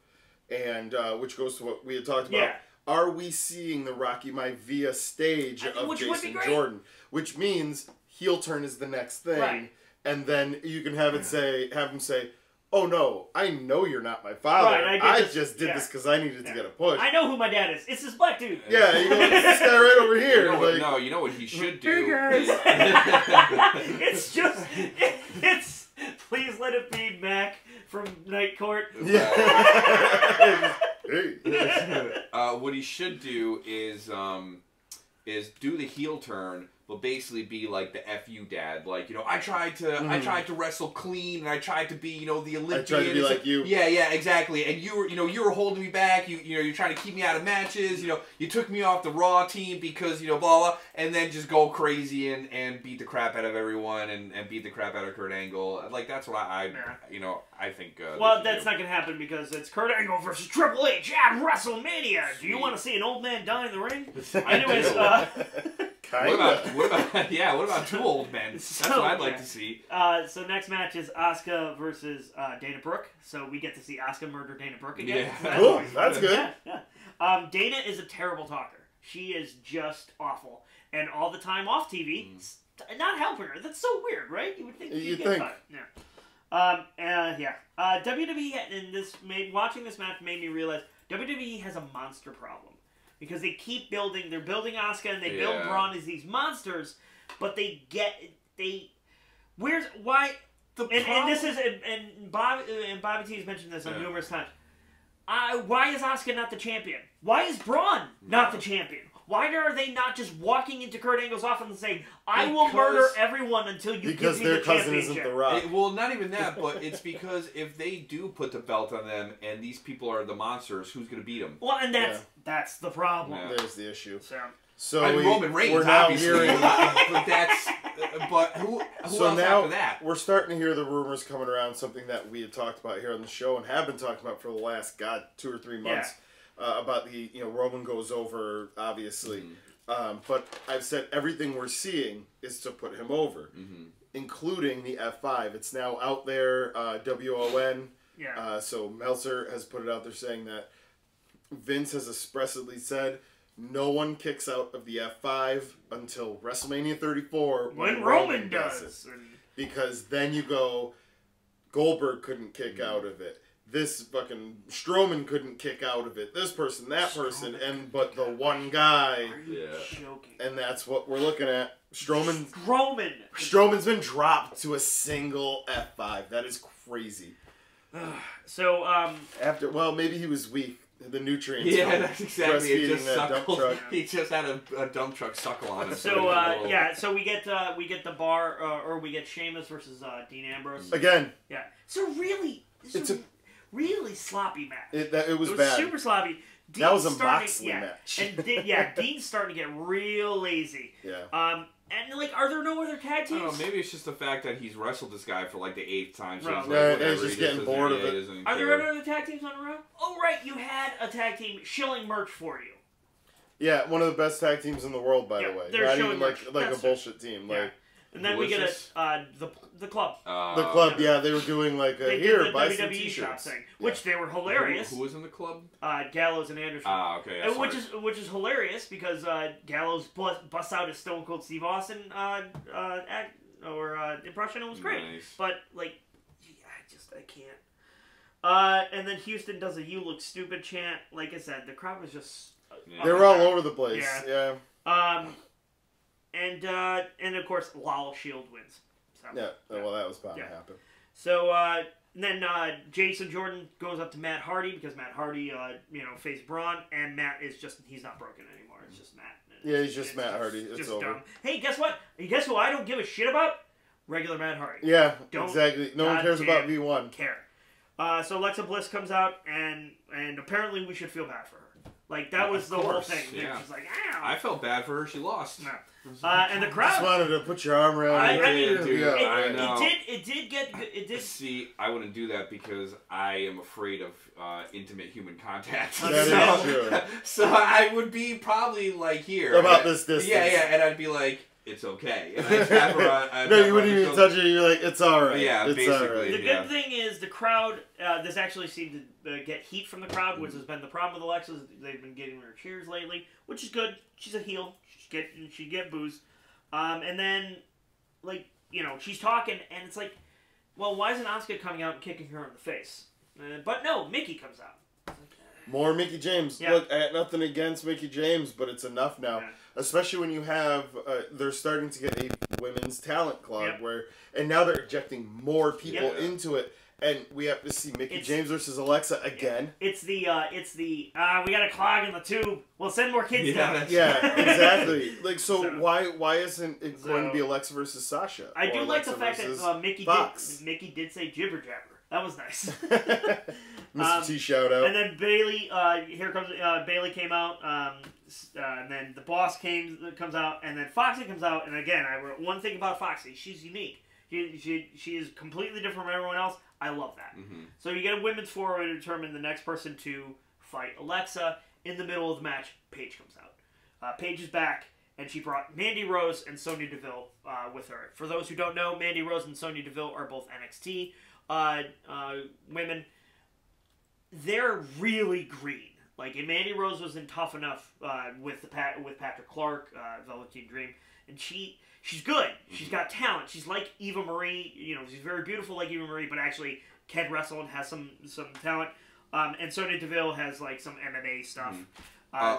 Speaker 1: and which goes to what we had talked about. Yeah. Are we seeing the Rocky Maivia stage of Jason Jordan? Which means heel turn is the next thing, right. And then you can have him say, "Oh no, I know you're not my father. Right, I just did this because I needed to get a push.
Speaker 2: I know who my dad is. It's this black dude."
Speaker 1: Yeah, you know, it's this guy right over here.
Speaker 3: You know what he should do?
Speaker 2: It's please let it be Mac from Night Court.
Speaker 1: Yeah.
Speaker 3: What he should do is do the heel turn. But basically be like the FU dad, like, I tried to wrestle clean, and I tried to be, the Olympian. I
Speaker 1: tried to be like you.
Speaker 3: Yeah, exactly. And you were holding me back. You're trying to keep me out of matches. You took me off the Raw team because blah blah, and then just go crazy and beat the crap out of everyone and beat the crap out of Kurt Angle. Like that's what I think.
Speaker 2: Well, that's not gonna happen because it's Kurt Angle versus Triple H at WrestleMania. Do you want to see an old man die in the ring? Anyways,
Speaker 3: What about two old men? That's what I'd like to see.
Speaker 2: So next match is Asuka versus Dana Brooke. So we get to see Asuka murder Dana Brooke again.
Speaker 1: Yeah. Cool. That's good.
Speaker 2: Yeah. Dana is a terrible talker. She is just awful. And all the time off TV, not helping her. That's so weird, right? You would think she'd get cut. Yeah. WWE, watching this match made me realize WWE has a monster problem. Because they keep building, they're building Asuka and they build Braun as these monsters, but and Bobby T has mentioned this on numerous times. Why is Asuka not the champion? Why is Braun not the champion? Why are they not just walking into Kurt Angle's office and saying, "I will murder everyone until you give me the championship"? Because their cousin isn't The
Speaker 1: Rock.
Speaker 3: Well, not even that, but it's because if they do put the belt on them and these people are the monsters, who's going to beat them?
Speaker 2: Well, and that's the problem.
Speaker 1: Yeah. There's the issue.
Speaker 2: So
Speaker 3: Roman Reigns, we're now hearing, but who else after that?
Speaker 1: We're starting to hear the rumors coming around. Something that we had talked about here on the show and have been talking about for the last 2 or 3 months. Yeah. About the Roman goes over obviously, but I've said everything we're seeing is to put him over, including the F5. It's now out there, WON. Yeah. So Meltzer has put it out there saying that Vince has expressly said no one kicks out of the F5 until WrestleMania 34
Speaker 2: when Roman does it.
Speaker 1: Because then you go, Goldberg couldn't kick out of it. This fucking Strowman couldn't kick out of it. This person, that person, but the one guy.
Speaker 2: Are you joking?
Speaker 1: And that's what we're looking at. Strowman's been dropped to a single F5. That is crazy. Maybe he was weak. The nutrients.
Speaker 3: Yeah, that's exactly. He just had a dump truck suckle on him.
Speaker 2: So we get the bar, or we get Sheamus versus Dean Ambrose
Speaker 1: again.
Speaker 2: Yeah. So really, it's a really sloppy match.
Speaker 1: It was bad.
Speaker 2: Super sloppy.
Speaker 1: That was a Moxley match.
Speaker 2: And Dean's starting to get real lazy.
Speaker 1: Yeah.
Speaker 2: And are there no other tag teams?
Speaker 3: I don't know, maybe it's just the fact that he's wrestled this guy for the 8th time. So
Speaker 1: he's just getting bored of it.
Speaker 2: Are there other tag teams on the road? Oh right, you had a tag team shilling merch for you.
Speaker 1: Yeah, one of the best tag teams in the world, by the way. Not even like a bullshit team.
Speaker 2: And then we get the club.
Speaker 1: The club, yeah, they were doing like
Speaker 2: they
Speaker 1: here,
Speaker 2: did the
Speaker 1: buy
Speaker 2: WWE
Speaker 1: some t-shirts
Speaker 2: thing, which they were hilarious.
Speaker 3: Who was in the club?
Speaker 2: Gallows and Anderson.
Speaker 3: Ah, okay.
Speaker 2: And which is hilarious because Gallows busts out his Stone Cold Steve Austin impression. It was great,
Speaker 3: Nice.
Speaker 2: but like, I can't. And then Houston does a "You look stupid" chant. Like I said, the crowd was just.
Speaker 1: They were all over the place. Yeah.
Speaker 2: And of course, Lawler Shield wins. So,
Speaker 1: Yeah. Well, that was bound to happen.
Speaker 2: So then Jason Jordan goes up to Matt Hardy because Matt Hardy, faced Braun, and Matt is he's not broken anymore. It's just Matt.
Speaker 1: Yeah, he's just Matt Hardy. It's
Speaker 2: just
Speaker 1: over.
Speaker 2: dumb. Hey, guess what? Guess who I don't give a shit about? Regular Matt Hardy.
Speaker 1: Yeah, exactly. No one cares about V1.
Speaker 2: Care. So Alexa Bliss comes out, and apparently we should feel bad for her. Like, that was the whole thing.
Speaker 3: Yeah.
Speaker 2: She's like, ow.
Speaker 3: I felt bad for her. She lost.
Speaker 2: No. And the crowd.
Speaker 1: Just wanted to put your arm around her.
Speaker 3: I know.
Speaker 2: It did get.
Speaker 3: See, I wouldn't do that because I am afraid of intimate human contact.
Speaker 1: That is true.
Speaker 3: So I would be probably like here.
Speaker 1: About this distance.
Speaker 3: Yeah, and I'd be like, it's okay. And I'd tap her on,
Speaker 1: no, you wouldn't even touch it. You're like, it's all right.
Speaker 3: Yeah,
Speaker 1: it's
Speaker 3: basically.
Speaker 1: All right.
Speaker 2: The good thing is the crowd. This actually seemed to get heat from the crowd, which has been the problem with Alexa. They've been getting her cheers lately, which is good. She's a heel. She get booze, and then she's talking, and it's like, well, why isn't Asuka coming out and kicking her in the face? But no, Mickey comes out.
Speaker 1: More Mickey James.
Speaker 2: Yeah.
Speaker 1: Look, I had nothing against Mickey James, but it's enough now.
Speaker 2: Yeah.
Speaker 1: Especially when you have, they're starting to get a women's talent club
Speaker 2: Yep.
Speaker 1: and now they're injecting more people into it. And we have to see Mickey James versus Alexa again.
Speaker 2: It's the we got a clog in the tube. We'll send more kids down.
Speaker 1: Yeah, exactly. Like, so why isn't it going to be Alexa versus Sasha?
Speaker 2: I do like
Speaker 1: Alexa
Speaker 2: the fact that Mickey did say jibber jabber. That was nice.
Speaker 1: Mr. T shout out.
Speaker 2: And then Bailey, Bailey came out, and then the boss comes out, and then Foxy comes out, and again, I wrote one thing about Foxy, she's unique. She is completely different from everyone else. I love that. Mm-hmm. So you get a women's four-way to determine the next person to fight Alexa. In the middle of the match, Paige comes out. Paige is back, and she brought Mandy Rose and Sonya Deville with her. For those who don't know, Mandy Rose and Sonya Deville are both NXT women. They're really green. Like, Mandy Rose was in Tough Enough with Patrick Clark, Velveteen Dream, and she's good. She's got talent. She's like Eva Marie. She's very beautiful like Eva Marie, but actually can wrestle and has some talent. And Sonya Deville has like some MMA stuff.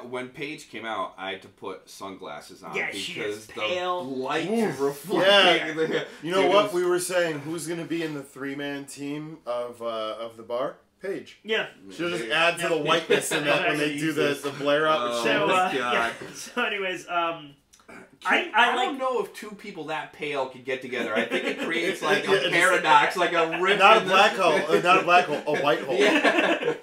Speaker 3: When Paige came out, I had to put sunglasses on because
Speaker 2: she is pale.
Speaker 3: The light reflecting.
Speaker 1: Yeah. You know what? We were saying who's going to be in the three-man team of the bar? Paige.
Speaker 2: Yeah.
Speaker 1: She'll just add to the whiteness in that when they do the blare up.
Speaker 2: So anyways,
Speaker 3: I don't know if two people that pale could get together. I think it creates like a paradox, like a rip.
Speaker 1: Not a black hole, not a black hole, a white hole.
Speaker 3: Yeah.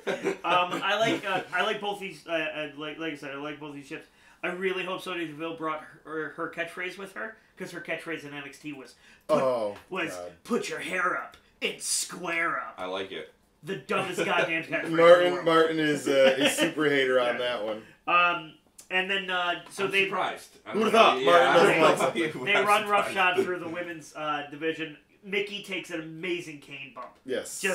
Speaker 2: I like both these. Like I said, I like both these ships. I really hope Sonya Deville brought her catchphrase with her because her catchphrase in NXT was put your hair up and square up.
Speaker 3: I like it.
Speaker 2: The dumbest goddamn catchphrase.
Speaker 1: Martin is super hater on that one.
Speaker 2: And then so
Speaker 3: I'm
Speaker 2: they
Speaker 3: surprised.
Speaker 1: Who would have thought? Martin doesn't like
Speaker 2: they run roughshod through the women's division. Mickey takes an amazing cane bump.
Speaker 1: Yes.
Speaker 2: Yeah.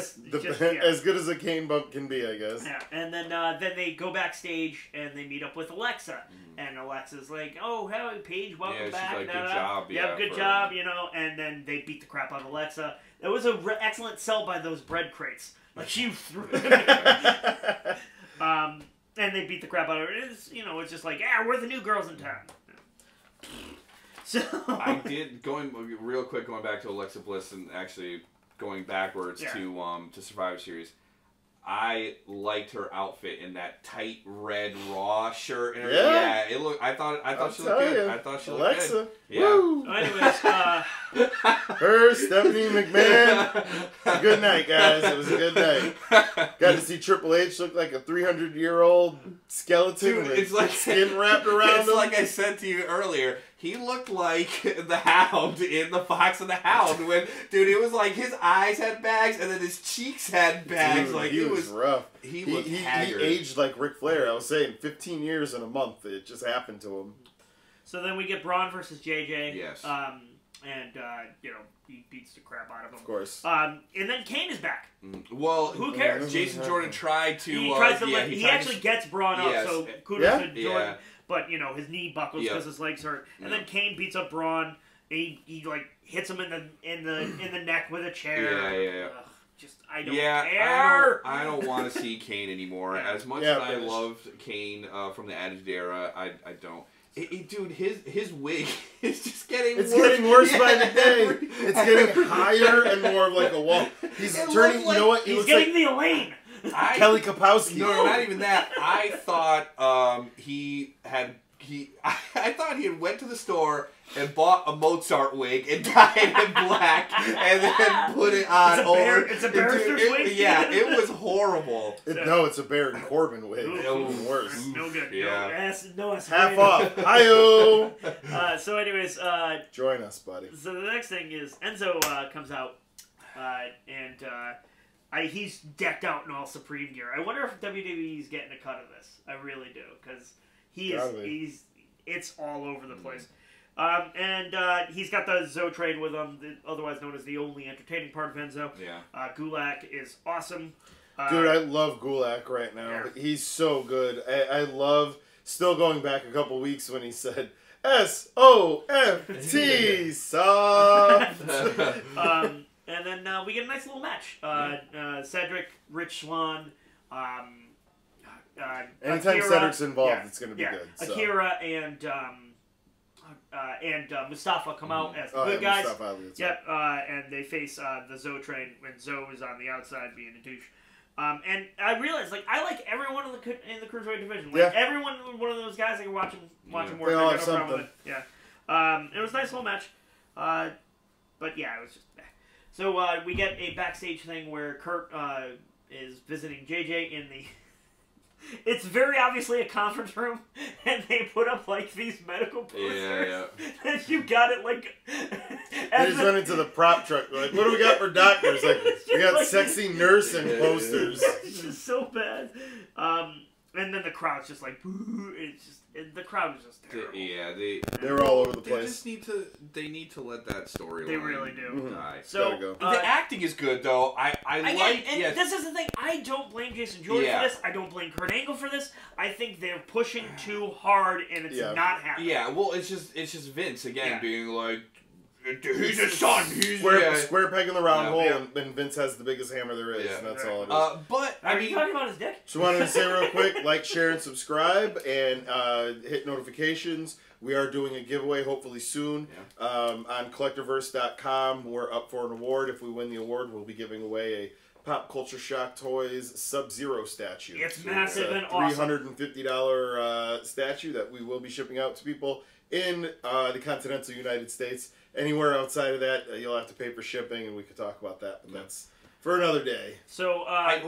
Speaker 1: As good as a cane bump can be, I guess.
Speaker 2: Yeah. And then they go backstage and they meet up with Alexa. And Alexa's like, "Oh, hey, Paige, welcome back."
Speaker 3: She's like, "Good job."
Speaker 2: Yeah, good job, And then they beat the crap out of Alexa. It was an excellent sell by those bread crates. Like, she threw and they beat the crap out of her. It's just like, we're the new girls in town. So
Speaker 3: I did going back to Alexa Bliss and actually going backwards to Survivor Series. I liked her outfit in that tight red Raw shirt. And it looked. I thought she looked good. I thought she looked good.
Speaker 1: Alexa.
Speaker 3: Yeah.
Speaker 1: Woo.
Speaker 2: So anyways,
Speaker 1: her, Stephanie McMahon. Good night, guys. It was a good night. Got to see Triple H look like a 300-year-old skeleton with skin wrapped around him.
Speaker 3: It's like I said to you earlier. He looked like the Hound in The Fox and the Hound. It was like his eyes had bags and then his cheeks had bags.
Speaker 1: Dude,
Speaker 3: like
Speaker 1: he was rough.
Speaker 3: He looked haggard.
Speaker 1: He aged like Ric Flair. I was saying 15 years in a month. It just happened to him.
Speaker 2: So then we get Braun versus JJ.
Speaker 3: Yes.
Speaker 2: and he beats the crap out of him.
Speaker 1: Of course.
Speaker 2: And then Kane is back.
Speaker 3: Well,
Speaker 2: who cares?
Speaker 3: Jason Jordan tried to.
Speaker 2: He tries to. He actually gets Braun up. So kudos to Jordan. Yeah. But his knee buckles because his legs hurt. And then Kane beats up Braun. He like hits him in the neck with a chair.
Speaker 3: Yeah.
Speaker 2: Ugh, I don't care.
Speaker 3: I don't want to see Kane anymore. As much as I loved Kane from the Attitude Era, I don't. Dude, his wig is just getting worse.
Speaker 1: It's getting worse by the day. It's getting higher and more of like a wall. He's turning. You know what?
Speaker 2: He's getting the Elaine.
Speaker 1: Kelly Kapowski.
Speaker 3: No, not even that. I thought I thought he had went to the store and bought a Mozart wig and dyed it black and then put it on over.
Speaker 2: It's a barrister's wig?
Speaker 3: Yeah, it was horrible.
Speaker 1: No, it's a Baron Corbin wig. Even worse.
Speaker 2: No good.
Speaker 3: Yeah.
Speaker 2: No
Speaker 1: half off. Hi-yo!
Speaker 2: So anyways.
Speaker 1: Join us, buddy.
Speaker 2: So the next thing is Enzo comes out and he's decked out in all Supreme gear. I wonder if WWE's getting a cut of this. I really do. Because it's all over the place. And he's got the Zo train with him, otherwise known as the only entertaining part of Enzo.
Speaker 3: Yeah.
Speaker 2: Gulak is awesome.
Speaker 1: Dude, I love Gulak right now. Yeah. He's so good. I love, still going back a couple weeks when he said, S-O-F-T, soft.
Speaker 2: And then we get a nice little match. Cedric, Rich Swann,
Speaker 1: anytime
Speaker 2: Akira,
Speaker 1: Cedric's involved, it's going to be good. So.
Speaker 2: Akira and Mustafa come out as the good guys.
Speaker 1: Mustafa Ali,
Speaker 2: and they face the Zo train when Zo is on the outside being a douche. And I realized, I like everyone in the cruiserweight division. Everyone, one of those guys, I can watch him work.
Speaker 1: They all have
Speaker 2: no problem with it. Yeah. It was a nice little match. But yeah, it was just. So we get a backstage thing where Kurt is visiting JJ in the. It's very obviously a conference room, and they put up these medical posters.
Speaker 3: Yeah.
Speaker 2: And you got it
Speaker 1: They just went into the prop truck. What do we got for doctors? We got sexy nursing posters.
Speaker 2: It's just so bad. And then the crowd's just boo. It's just the crowd was just terrible.
Speaker 3: They
Speaker 1: were all over the place.
Speaker 3: They need to let that story.
Speaker 2: They really do.
Speaker 3: Die.
Speaker 2: So
Speaker 3: the acting is good though.
Speaker 2: This is the thing. I don't blame Jason Jordan for this. I don't blame Kurt Angle for this. I think they're pushing too hard and it's not happening.
Speaker 3: Yeah, well, it's just Vince again being like. He's a son. He's
Speaker 1: square peg in the round hole, and Vince has the biggest hammer there is, and that's all it is.
Speaker 2: But are you talking about his dick?
Speaker 1: So I wanted to say real quick, like, share, and subscribe, and hit notifications. We are doing a giveaway, hopefully soon, on collectorverse.com. We're up for an award. If we win the award, we'll be giving away a Pop Culture Shock Toys Sub-Zero statue.
Speaker 2: It's massive and awesome.
Speaker 1: $350 statue that we will be shipping out to people in the continental United States. Anywhere outside of that, you'll have to pay for shipping, and we could talk about that, but that's for another day.
Speaker 2: So
Speaker 3: I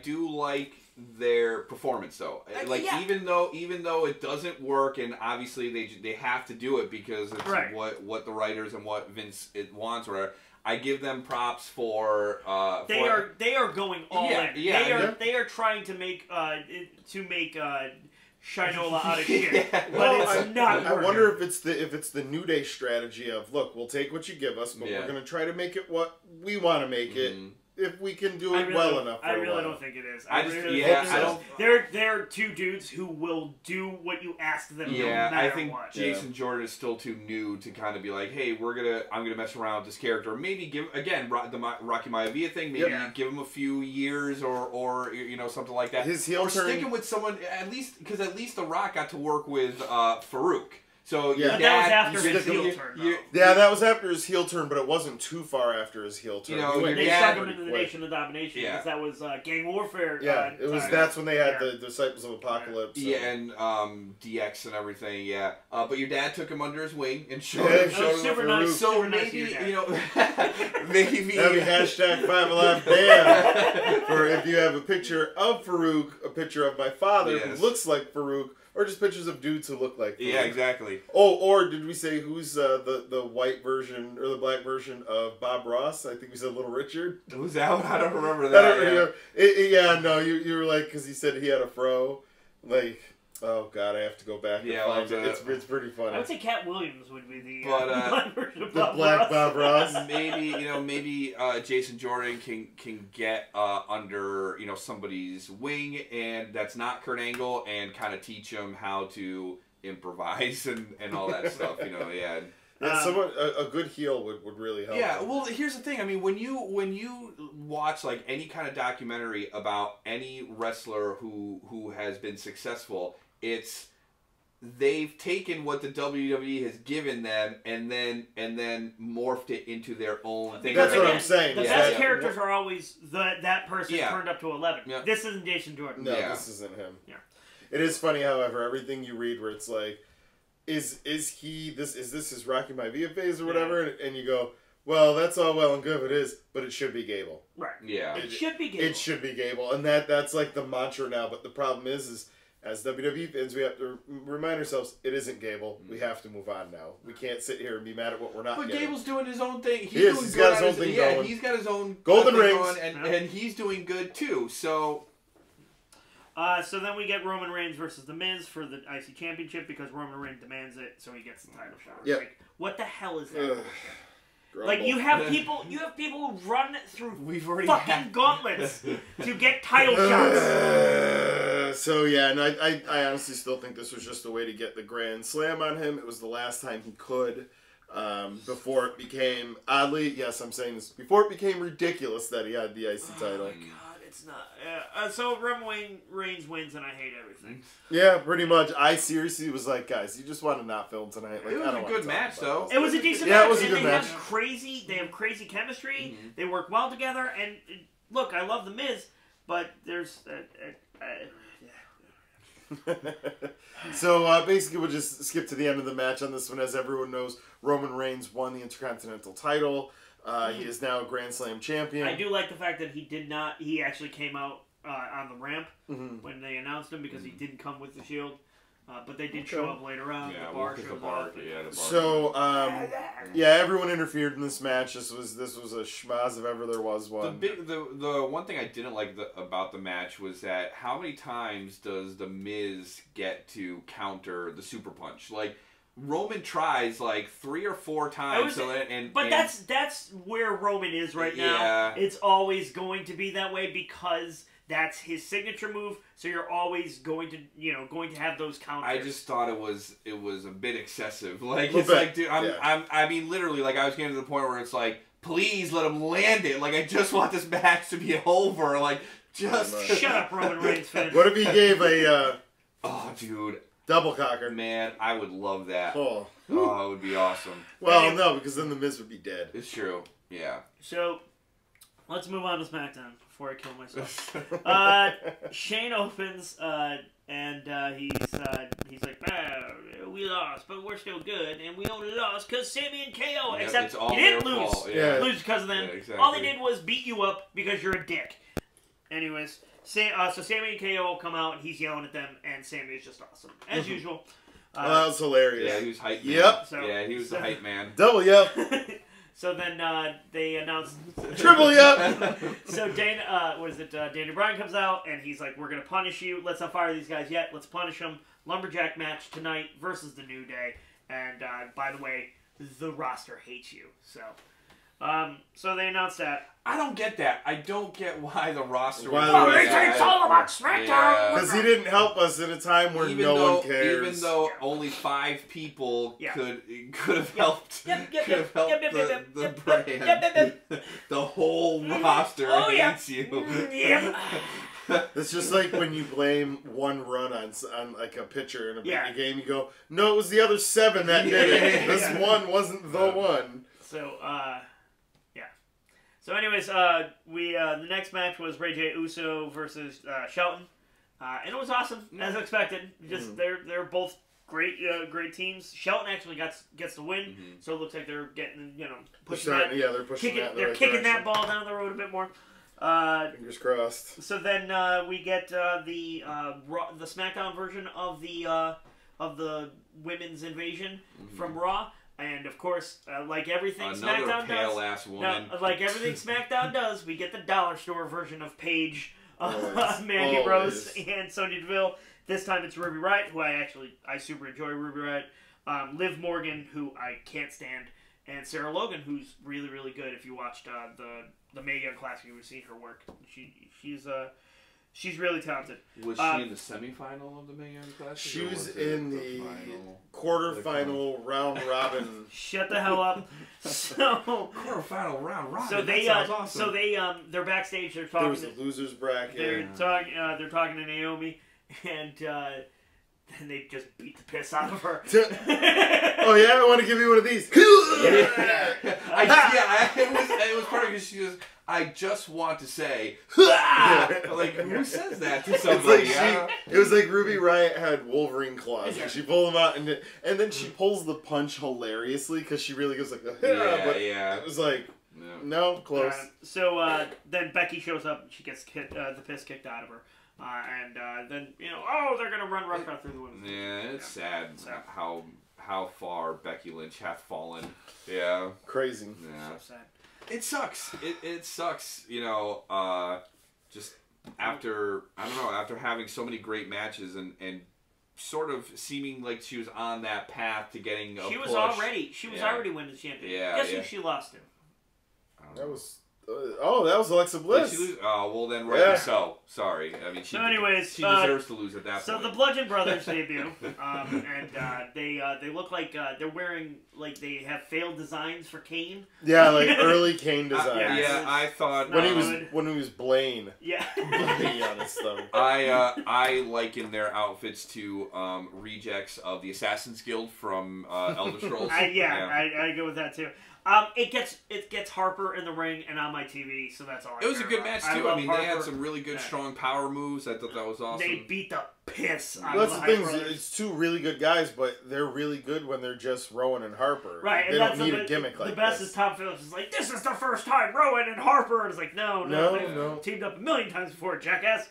Speaker 3: do like their performance though. Even though it doesn't work, and obviously they have to do it because it's what the writers and what Vince wants. Or I give them props for.
Speaker 2: They are going all in. They are trying to make Shinola out of shit, but it's not.
Speaker 1: I wonder if it's the New Day strategy of, look, we'll take what you give us, but we're going to try to make it what we want to make it. If we can do it well enough.
Speaker 2: I really don't think it is.
Speaker 3: I don't.
Speaker 2: They're two dudes who will do what you ask them. No matter
Speaker 3: I think
Speaker 2: what.
Speaker 3: Jason Jordan is still too new to kind of be like, hey, I'm gonna mess around with this character. Or maybe give the Rocky Maivia thing. Maybe give him a few years or something like that.
Speaker 1: His heel turn.
Speaker 3: Sticking with someone because at least The Rock got to work with Farouk. So
Speaker 2: that was after his heel turn.
Speaker 1: That was after his heel turn, but it wasn't too far after his heel turn.
Speaker 2: They stuck him into the Nation of Domination because that was gang warfare.
Speaker 1: That's when they had the Disciples of Apocalypse.
Speaker 3: And DX and everything. Yeah, but your dad took him under his wing and showed him
Speaker 2: super nice.
Speaker 3: So maybe maybe
Speaker 1: that'd be hashtag 5Alive Dan for if you have a picture of Farouk, a picture of my father who looks like Farouk. Or just pictures of dudes who look like Farouk.
Speaker 3: Yeah, exactly.
Speaker 1: Oh, or did we say who's the white version or the black version of Bob Ross? I think we said Little Richard.
Speaker 3: Was that one? I don't remember that.
Speaker 1: You were like, because he said he had a fro. Oh God, I have to go back and find it. It's pretty funny.
Speaker 2: I would say Cat Williams would be the
Speaker 3: But,
Speaker 2: version of
Speaker 1: the
Speaker 2: Bob
Speaker 1: Black
Speaker 2: Ross.
Speaker 1: Bob Ross.
Speaker 3: Maybe Jason Jordan can get under somebody's wing, and that's not Kurt Angle, and kind of teach him how to improvise and all that stuff. Yeah.
Speaker 1: Yeah, someone a good heel would really help.
Speaker 3: Yeah, well, here's the thing. I mean, when you watch like any kind of documentary about any wrestler who has been successful, they've taken what the WWE has given them and then morphed it into their own thing.
Speaker 1: That's what I'm saying.
Speaker 2: The best characters are always that person turned up to 11.
Speaker 3: Yeah.
Speaker 2: This isn't Jason Jordan.
Speaker 1: No, this isn't him.
Speaker 2: Yeah.
Speaker 1: It is funny, however, everything you read where it's like, is this his Rocky Maivia phase or whatever, and you go, well, that's all well and good, it is, but it should be Gable.
Speaker 2: Right.
Speaker 3: Yeah.
Speaker 2: It should be Gable.
Speaker 1: It should be Gable, and that's like the mantra now. But the problem is as WWE fans, we have to remind ourselves it isn't Gable. We have to move on now. We can't sit here and be mad at what we're not.
Speaker 3: But
Speaker 1: getting.
Speaker 3: Gable's doing his own thing.
Speaker 1: He's got his own thing going.
Speaker 3: He's got his own
Speaker 1: golden
Speaker 3: thing
Speaker 1: rings,
Speaker 3: on, and he's doing good too. So.
Speaker 2: So then we get Roman Reigns versus The Miz for the IC Championship because Roman Reigns demands it, so he gets the title shot.
Speaker 1: Yeah.
Speaker 2: Like, what the hell is that?
Speaker 1: Grumble.
Speaker 2: Like you have people who run through
Speaker 3: We've already
Speaker 2: fucking gauntlets to get title shots.
Speaker 1: So yeah, and I honestly still think this was just a way to get the Grand Slam on him. It was the last time he could. Before it became I'm saying this before it became ridiculous that he had the IC title.
Speaker 2: Oh my God. It's not. So Roman Reigns wins, and I hate everything.
Speaker 1: Yeah, pretty much. I seriously was like, guys, you just want to not film tonight. Like,
Speaker 3: It was
Speaker 1: I don't
Speaker 3: a good match, though.
Speaker 2: It was a decent match.
Speaker 1: Yeah, it was a good match.
Speaker 2: They have crazy chemistry. Mm-hmm. They work well together. And look, I love The Miz, but there's.
Speaker 1: So basically, we'll just skip to the end of the match on this one. As everyone knows, Roman Reigns won the Intercontinental title. He is now a Grand Slam champion.
Speaker 2: I do like the fact that he actually came out on the ramp when they announced him because he didn't come with the Shield. But they did show up later on.
Speaker 3: Yeah,
Speaker 2: the bar showed up.
Speaker 3: Yeah, the bar.
Speaker 1: So, everyone interfered in this match. This was a schmaz if ever there was one.
Speaker 3: The one thing I didn't like about the match was that how many times does The Miz get to counter the super punch? Like, Roman tries like 3 or 4 times,
Speaker 2: that's where Roman is right now. It's always going to be that way because that's his signature move. So you're always going to have those counters.
Speaker 3: I just thought it was a bit excessive. Like it's like, dude, I mean, literally, like I was getting to the point where it's like, please let him land it. Like I just want this match to be over. Like just
Speaker 2: shut up, Roman Reigns fan.
Speaker 1: What if he gave a?
Speaker 3: Oh, dude.
Speaker 1: Double cocker.
Speaker 3: Man, I would love that.
Speaker 1: Oh,
Speaker 3: it would be awesome.
Speaker 1: Well, no, because then The Miz would be dead.
Speaker 3: It's true. Yeah.
Speaker 2: So, let's move on to SmackDown before I kill myself. Shane opens, and he's like, we lost, but we're still good, and we only lost because Sami and KO.
Speaker 3: Yeah,
Speaker 2: except you didn't lose. Lose because of them.
Speaker 3: Yeah, exactly.
Speaker 2: All they did was beat you up because you're a dick. Anyways. So Sami and KO come out, and he's yelling at them, and Sami is just awesome. As usual.
Speaker 1: That was hilarious.
Speaker 3: Yeah, he was hype man.
Speaker 1: Yep.
Speaker 3: He was the hype man.
Speaker 1: Double yep.
Speaker 2: So then they announced...
Speaker 1: Triple yep.
Speaker 2: So Daniel Bryan comes out, and he's like, we're going to punish you. Let's not fire these guys yet. Let's punish them. Lumberjack match tonight versus The New Day. And, by the way, the roster hates you. So they announced that.
Speaker 3: I don't get that. I don't get why the roster.
Speaker 2: It's all about SmackDown.
Speaker 1: Because he didn't help us at a time where no one cares.
Speaker 3: Even though only 5 people could have helped. Could have helped the brand. The whole roster hates you.
Speaker 1: It's just like when you blame one run on like a pitcher in a big game. You go, no, it was the other 7 that did it. This one wasn't the one.
Speaker 2: So, So anyways, the next match was Ray J Uso versus Shelton, and it was awesome as expected. Just they're both great teams. Shelton actually gets the win, so it looks like they're getting pushing that. Yeah, they're pushing that. They're kicking that ball down the road a bit more.
Speaker 1: Fingers crossed.
Speaker 2: So then we get the SmackDown version of the women's invasion from Raw. And of course, like everything SmackDown does,
Speaker 3: ass woman.
Speaker 2: like everything SmackDown does, we get the dollar store version of Paige Mandy Rose and Sonya Deville. This time it's Ruby Riott, who I super enjoy Ruby Riott. Liv Morgan, who I can't stand, and Sarah Logan, who's really, really good. If you watched the Mae Young Classic, you would see her work. She's really talented.
Speaker 3: Was she in the semifinal of the Mae Young Classic?
Speaker 1: She was in the quarterfinal round robin.
Speaker 2: Shut the hell up. So
Speaker 3: quarterfinal round robin.
Speaker 2: So they
Speaker 3: awesome.
Speaker 2: So they're backstage. They're talking.
Speaker 1: There was a losers bracket.
Speaker 2: They're talking to Naomi, and then they just beat the piss out of her.
Speaker 1: Oh yeah, I want to give you one of these.
Speaker 3: It was part of because she was. I just want to say, like, who says that to somebody?
Speaker 1: It was like Ruby Riott had Wolverine claws. She pulled them out, and then she pulls the punch hilariously because she really goes like, It was like, no, close.
Speaker 2: Then Becky shows up, and she gets the piss kicked out of her. And then, they're going to run Rush through the women's.
Speaker 3: Yeah, it's sad how far Becky Lynch hath fallen. Yeah.
Speaker 1: Crazy.
Speaker 3: Yeah.
Speaker 2: So sad.
Speaker 3: It sucks. It sucks, just after having so many great matches and sort of seeming like she was on that path to getting a push.
Speaker 2: She was already women's champion.
Speaker 3: Yeah.
Speaker 2: Guess who she lost to?
Speaker 1: That was that was Alexa Bliss.
Speaker 3: Did she lose? Oh, well then rightly so. Sorry. I mean, she deserves to lose at that point.
Speaker 2: So the Bludgeon Brothers debut, and they look like they're wearing like they have failed designs for Kane.
Speaker 1: Yeah, like early Kane designs.
Speaker 3: I thought
Speaker 1: when he was Blaine.
Speaker 2: Yeah.
Speaker 1: To be honest, though.
Speaker 3: I liken their outfits to rejects of the Assassin's Guild from Elder Scrolls.
Speaker 2: I go with that too. It gets Harper in the ring and on my TV, so that's all.
Speaker 3: It was a good match too. I mean, they had some really good, strong power moves. I thought that was awesome.
Speaker 2: They beat the piss out
Speaker 1: of
Speaker 2: the
Speaker 1: Hype Brothers. It's two really good guys, but they're really good when they're just Rowan and Harper.
Speaker 2: Right,
Speaker 1: they don't need a gimmick like
Speaker 2: this. The best is Tom Phillips is like, this is the first time Rowan and Harper. And it's like, no. Teamed up a million times before, jackass.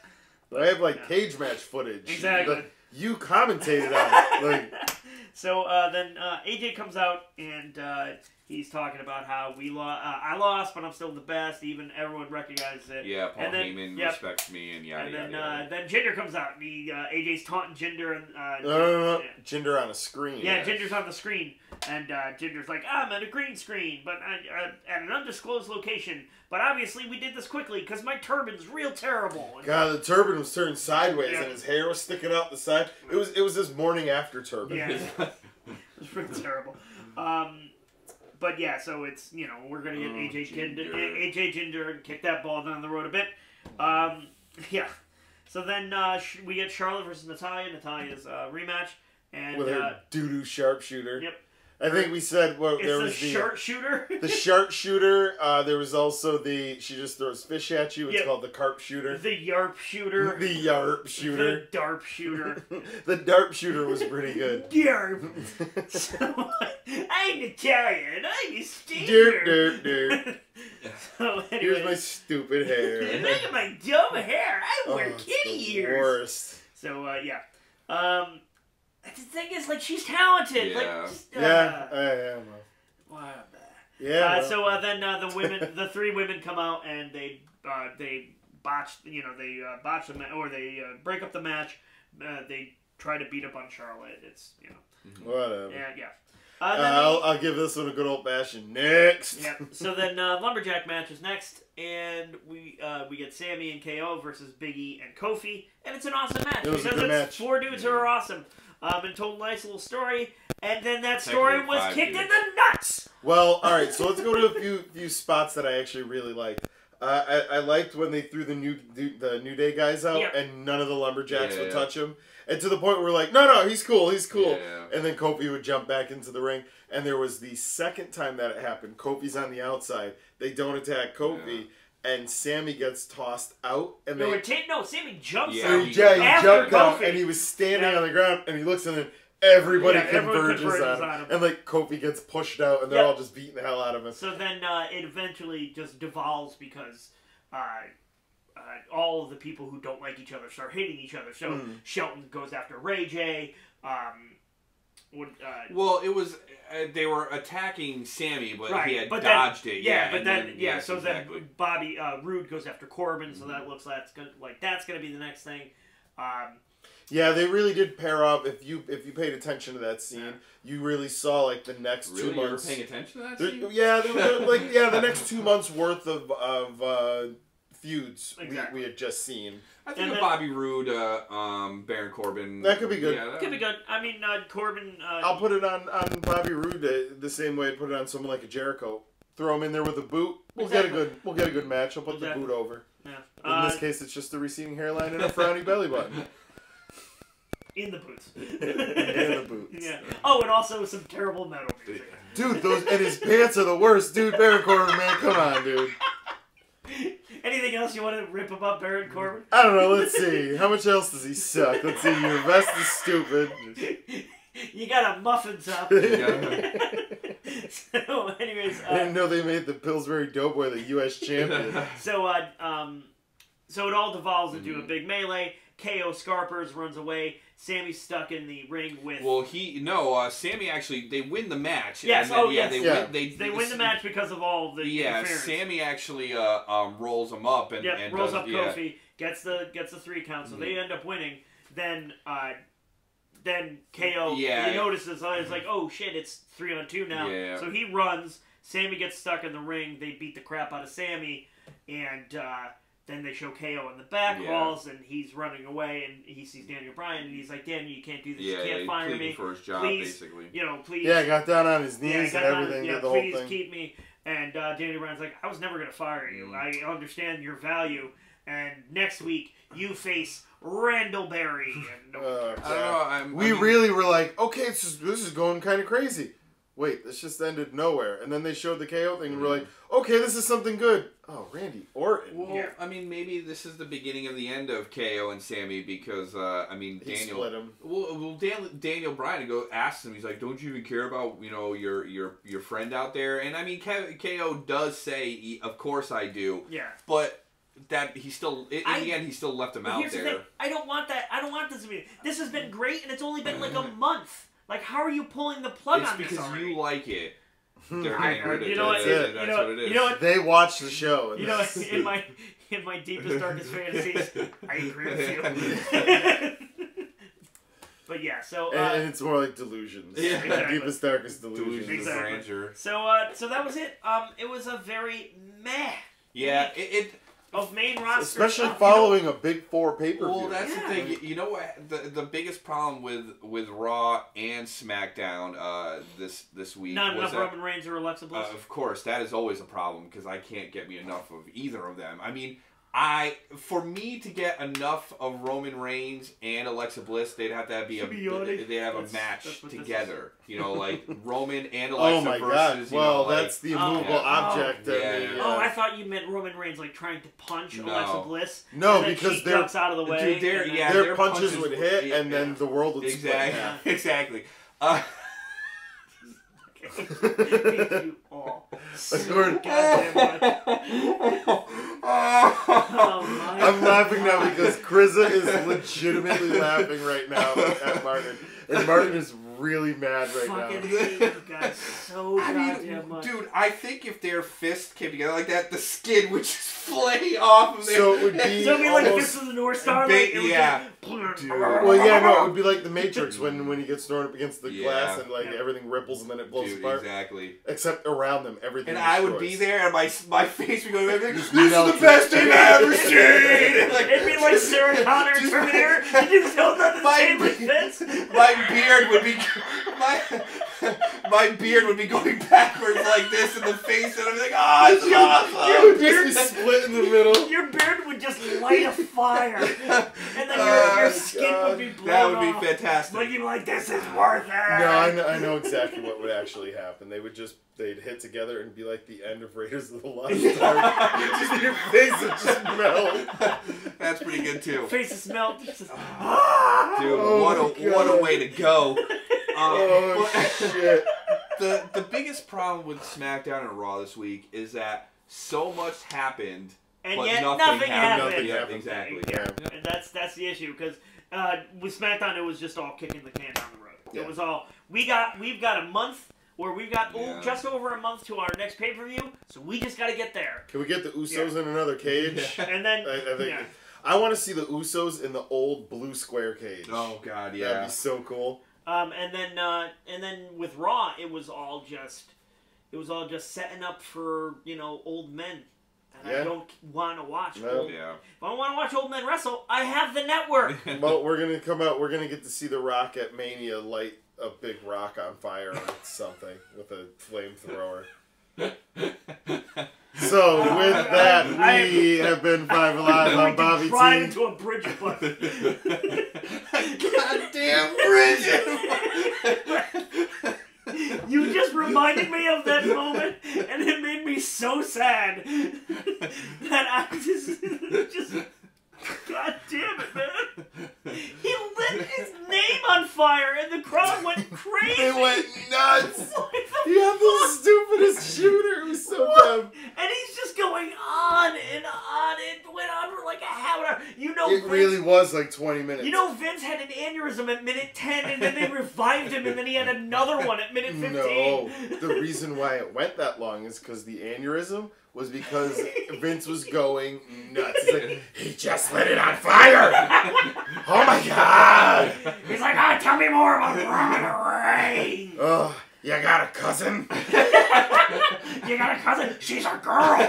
Speaker 1: I have cage match footage.
Speaker 2: Exactly.
Speaker 1: You commentated on it.
Speaker 2: So then AJ comes out and he's talking about how I lost, but I'm still the best. Even everyone recognizes it.
Speaker 3: Yeah, Paul Heyman respects me, and
Speaker 2: then Jinder comes out, and AJ's taunting Jinder and
Speaker 1: Jinder on a screen.
Speaker 2: Yeah, Jinder's on the screen, and Jinder's like, I'm at a green screen, but at an undisclosed location. But obviously, we did this quickly because my turban's real terrible. And
Speaker 1: God, the turban was turned sideways, and his hair was sticking out the side. It was this morning after turban.
Speaker 2: Yeah, it was pretty terrible. But yeah, so it's, we're going to get AJ Jinder and kick that ball down the road a bit. Yeah. So then we get Charlotte versus Natalya. Natalya's rematch. And,
Speaker 1: with her doo-doo sharpshooter.
Speaker 2: Yep.
Speaker 1: I think we said there was
Speaker 2: the sharpshooter.
Speaker 1: The sharpshooter. There was also she just throws fish at you. It's called the carp shooter.
Speaker 2: The yarp shooter.
Speaker 1: The yarp shooter.
Speaker 2: The darp shooter.
Speaker 1: The darp shooter was pretty good.
Speaker 2: Yarp. So, I'm Italian. I'm a skater.
Speaker 1: Derp. So anyways, here's my stupid hair.
Speaker 2: Look at my dumb hair. I wear kitty ears.
Speaker 1: Worst.
Speaker 2: So the thing is, she's talented.
Speaker 1: Yeah.
Speaker 2: So then the three women come out and they botch, botch the match, or they break up the match. They try to beat up on Charlotte. It's
Speaker 1: whatever.
Speaker 2: Yeah.
Speaker 1: I'll give this one a good old fashioned next.
Speaker 2: Yeah. So then lumberjack match is next, and we get Sammy and KO versus Big E and Kofi, and it's an awesome match.
Speaker 1: It was a good match.
Speaker 2: Four dudes who are awesome. And told a nice little story, and then that story was kicked in the nuts.
Speaker 1: Well, all right, so let's go to a few spots that I actually really liked. I liked when they threw the New Day guys out, and none of the lumberjacks would touch him. And to the point where we're like, no, he's cool.
Speaker 3: Yeah.
Speaker 1: And then Kofi would jump back into the ring. And there was the second time that it happened. Kofi's on the outside. They don't attack Kofi. And Sammy gets tossed out. And
Speaker 2: Sammy jumps
Speaker 1: out. He jumped out, and he was standing on the ground, and he looks, and then everybody converges on him. And Kofi gets pushed out, and they're all just beating the hell out of him.
Speaker 2: So then it eventually just devolves because all of the people who don't like each other start hating each other. So Shelton goes after Ray J.
Speaker 3: Well, it was they were attacking Sammy, but
Speaker 2: right,
Speaker 3: he had
Speaker 2: but
Speaker 3: dodged
Speaker 2: then,
Speaker 3: it.
Speaker 2: Yeah, but then
Speaker 3: exactly.
Speaker 2: then Bobby Roode goes after Corbin, so that looks that's gonna be the next thing.
Speaker 1: Yeah, they really did pair up. If you paid attention to that scene, you really saw like the next 2 months.
Speaker 3: You were paying attention to that scene?
Speaker 1: Yeah, the next 2 months worth of feuds we had just seen.
Speaker 3: I think of Bobby Roode, Baron Corbin.
Speaker 1: That could be good.
Speaker 2: Yeah, could be good. I mean, Corbin.
Speaker 1: I'll put it on Bobby Roode the same way I'd put it on someone like a Jericho. Throw him in there with a boot. We'll get a good match. I'll put the boot over.
Speaker 2: Yeah.
Speaker 1: In this case, it's just a receding hairline and a frowny belly button.
Speaker 2: In the boots.
Speaker 1: In the boots.
Speaker 2: Yeah. Oh, and also some terrible metal music.
Speaker 1: Dude, and his pants are the worst. Dude, Baron Corbin, man, come on, dude.
Speaker 2: Anything else you want to rip about Baron Corbin?
Speaker 1: I don't know. Let's see. How much else does he suck? Let's see. Your vest is stupid.
Speaker 2: You got a muffin top. So, anyways,
Speaker 1: I didn't know they made the Pillsbury Doughboy the U.S. champion.
Speaker 2: So it all devolves into a big melee. KO Scarpers runs away. Sammy's stuck in the ring with.
Speaker 3: Well, Sammy actually they win the match.
Speaker 2: Yes.
Speaker 3: And then,
Speaker 2: yes.
Speaker 3: They
Speaker 2: win the match because of all the interference.
Speaker 3: Sammy actually rolls him up and
Speaker 2: rolls up Kofi, gets the 3 count, so they end up winning. Then KO he notices it's like, oh shit, it's 3-on-2 now.
Speaker 3: Yeah.
Speaker 2: So he runs. Sammy gets stuck in the ring. They beat the crap out of Sammy, and then they show KO in the back walls, and he's running away, and he sees Daniel Bryan, and he's like, Daniel, you can't do this. You can't fire me.
Speaker 3: For his job,
Speaker 2: please,
Speaker 3: basically.
Speaker 2: Please.
Speaker 1: Yeah, got down on his knees and everything. Did the whole
Speaker 2: please
Speaker 1: thing.
Speaker 2: keep me. And Daniel Bryan's like, I was never going to fire you. I understand your value. And next week, you face Randall Berry. And
Speaker 1: we really were like, okay, this is going kind of crazy. Wait, this just ended nowhere. And then they showed the KO thing, and we're like, okay, this is something good. Oh, Randy Orton.
Speaker 3: Well, I mean, maybe this is the beginning of the end of KO and Sammy because, Daniel
Speaker 1: split him.
Speaker 3: Well, Daniel Bryan asks him, he's like, don't you even care about, your friend out there? And I mean, KO does say, of course I do.
Speaker 2: Yeah.
Speaker 3: But that he still, in the end, he still left him out there.
Speaker 2: The thing. I don't want that. I don't want this to be. This has been great, and it's only been like a month. Like, how are you pulling the plug on this?
Speaker 3: It's because you like it. They're
Speaker 2: angry. You know what?
Speaker 3: That's what it is.
Speaker 2: You know what?
Speaker 1: They watch the show.
Speaker 2: You know, in my deepest, darkest fantasies, I agree with you. But yeah, so
Speaker 1: and it's more like delusions.
Speaker 2: Yeah, exactly.
Speaker 1: Deepest, darkest delusions.
Speaker 2: Exactly. So that was it. It was a very meh.
Speaker 3: Yeah,
Speaker 2: of main roster,
Speaker 1: especially following a Big 4 pay-per-view.
Speaker 3: Well, that's the thing. You know what? The biggest problem with Raw and SmackDown this week
Speaker 2: not
Speaker 3: was
Speaker 2: enough Roman Reigns or Alexa Bliss.
Speaker 3: Of course, that is always a problem because I can't get me enough of either of them. I mean, for me to get enough of Roman Reigns and Alexa Bliss, they'd have to be they'd have a match together. Like Roman and Alexa.
Speaker 1: Oh my
Speaker 3: versus,
Speaker 1: god! Well, that's the immovable object.
Speaker 2: I thought you meant Roman Reigns trying to punch Alexa Bliss.
Speaker 1: No,
Speaker 2: and
Speaker 1: because
Speaker 2: she ducks out of the way.
Speaker 1: Dude, their punches would hit, and then the world would split.
Speaker 3: Exactly.
Speaker 2: You all.
Speaker 1: I'm laughing now because Krizza is legitimately laughing right now at Martin. And Martin is really mad right now.
Speaker 2: Fucking hate you guys so goddamn much.
Speaker 3: Dude, I think if their fists came together like that, the skin would just flay off of their...
Speaker 1: So it would be
Speaker 2: like Fist of the North Star?
Speaker 1: Well, yeah, no, it would be like the Matrix when he gets thrown up against the glass and everything ripples and then it blows apart.
Speaker 3: Exactly.
Speaker 1: Except around them, everything
Speaker 3: And
Speaker 1: destroys.
Speaker 3: I would be there and my face would go like, this is the best thing I've ever seen!
Speaker 2: It'd be like Sarah Connor in Terminator. You just held on the same defense.
Speaker 3: My beard would be... My beard would be going backwards like this in the face, and I'd be like, "Oh, it's awesome!"
Speaker 1: It would just be split in the middle.
Speaker 2: Your beard would just light a fire, and then your skin would be blown
Speaker 3: That would
Speaker 2: off.
Speaker 3: be fantastic.
Speaker 2: Looking like this is worth it.
Speaker 1: No, I know exactly what would actually happen. They'd hit together and be like the end of Raiders of the Lost Ark. Just your face would just melt.
Speaker 3: That's pretty good too.
Speaker 2: Faces melt. Dude,
Speaker 3: what a way to go.
Speaker 1: Shit.
Speaker 3: The biggest problem with SmackDown and Raw this week is that so much happened,
Speaker 2: and
Speaker 3: but
Speaker 2: yet
Speaker 3: nothing happened.
Speaker 1: Nothing
Speaker 3: Yeah,
Speaker 1: happened.
Speaker 3: exactly.
Speaker 2: Yeah. And that's the issue because with SmackDown it was just all kicking the can down the road. It was all we've got a month, or we've got just over a month to our next pay-per-view, so we just got to get there.
Speaker 1: Can we get the Usos in another cage?
Speaker 2: And then
Speaker 1: I think I want to see the Usos in the old blue square cage.
Speaker 3: Oh God, yeah,
Speaker 1: that'd be so cool.
Speaker 2: And then with Raw, it was all just setting up for old men. And I don't want to watch.
Speaker 1: No.
Speaker 2: If I want to watch old men wrestle, I have the network.
Speaker 1: Well, we're gonna come out. We're gonna get to see The Rock at Mania light a big rock on fire or something with a flamethrower. So with that, we have been 5Alive. I'm Bobby T.
Speaker 2: Drive into a Bridget bus.
Speaker 3: Goddamn Bridget.
Speaker 2: You just reminded me of that moment, and it made me so sad that I just God damn it, man! He lit his name on fire, and the crowd went crazy.
Speaker 1: They went nuts.
Speaker 2: He
Speaker 1: had the stupidest shooter. It was so dumb.
Speaker 2: And he's just going on and on. It went on for like a half hour.
Speaker 1: It really was like 20 minutes.
Speaker 2: Vince had an aneurysm at minute 10, and then they revived him, and then he had another one at minute 15.
Speaker 1: No, the reason why it went that long is because the aneurysm was because Vince was going nuts. He's like, he just lit it on fire! Oh my God!
Speaker 2: He's like, tell me more about Roman Reigns!
Speaker 1: Oh, you got a cousin?
Speaker 2: You got a cousin? She's a girl!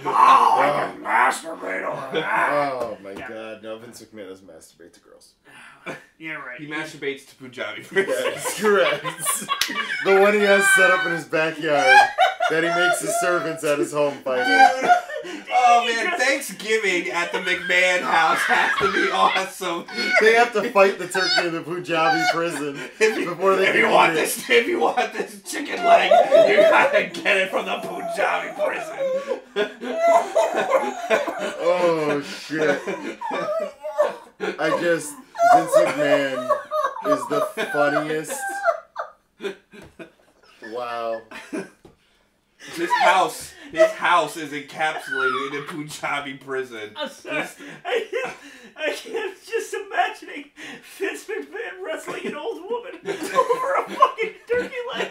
Speaker 2: Oh, I can masturbate over that!
Speaker 1: Oh my God, no, Vince McMahon doesn't masturbate to girls.
Speaker 2: Yeah, right.
Speaker 3: He masturbates to Punjabi.
Speaker 1: That's correct. The one he has set up in his backyard that he makes his servants at his home fighting.
Speaker 3: Oh man, Thanksgiving at the McMahon house has to be awesome.
Speaker 1: They have to fight the turkey in the Punjabi prison before they
Speaker 3: If you want this chicken leg, you gotta get it from the Punjabi prison.
Speaker 1: Oh shit. Vince McMahon is the funniest. Wow.
Speaker 3: His house is encapsulated in a Punjabi prison.
Speaker 2: I'm sorry. I can't just imagining Vince McMahon wrestling an old woman over a fucking turkey leg.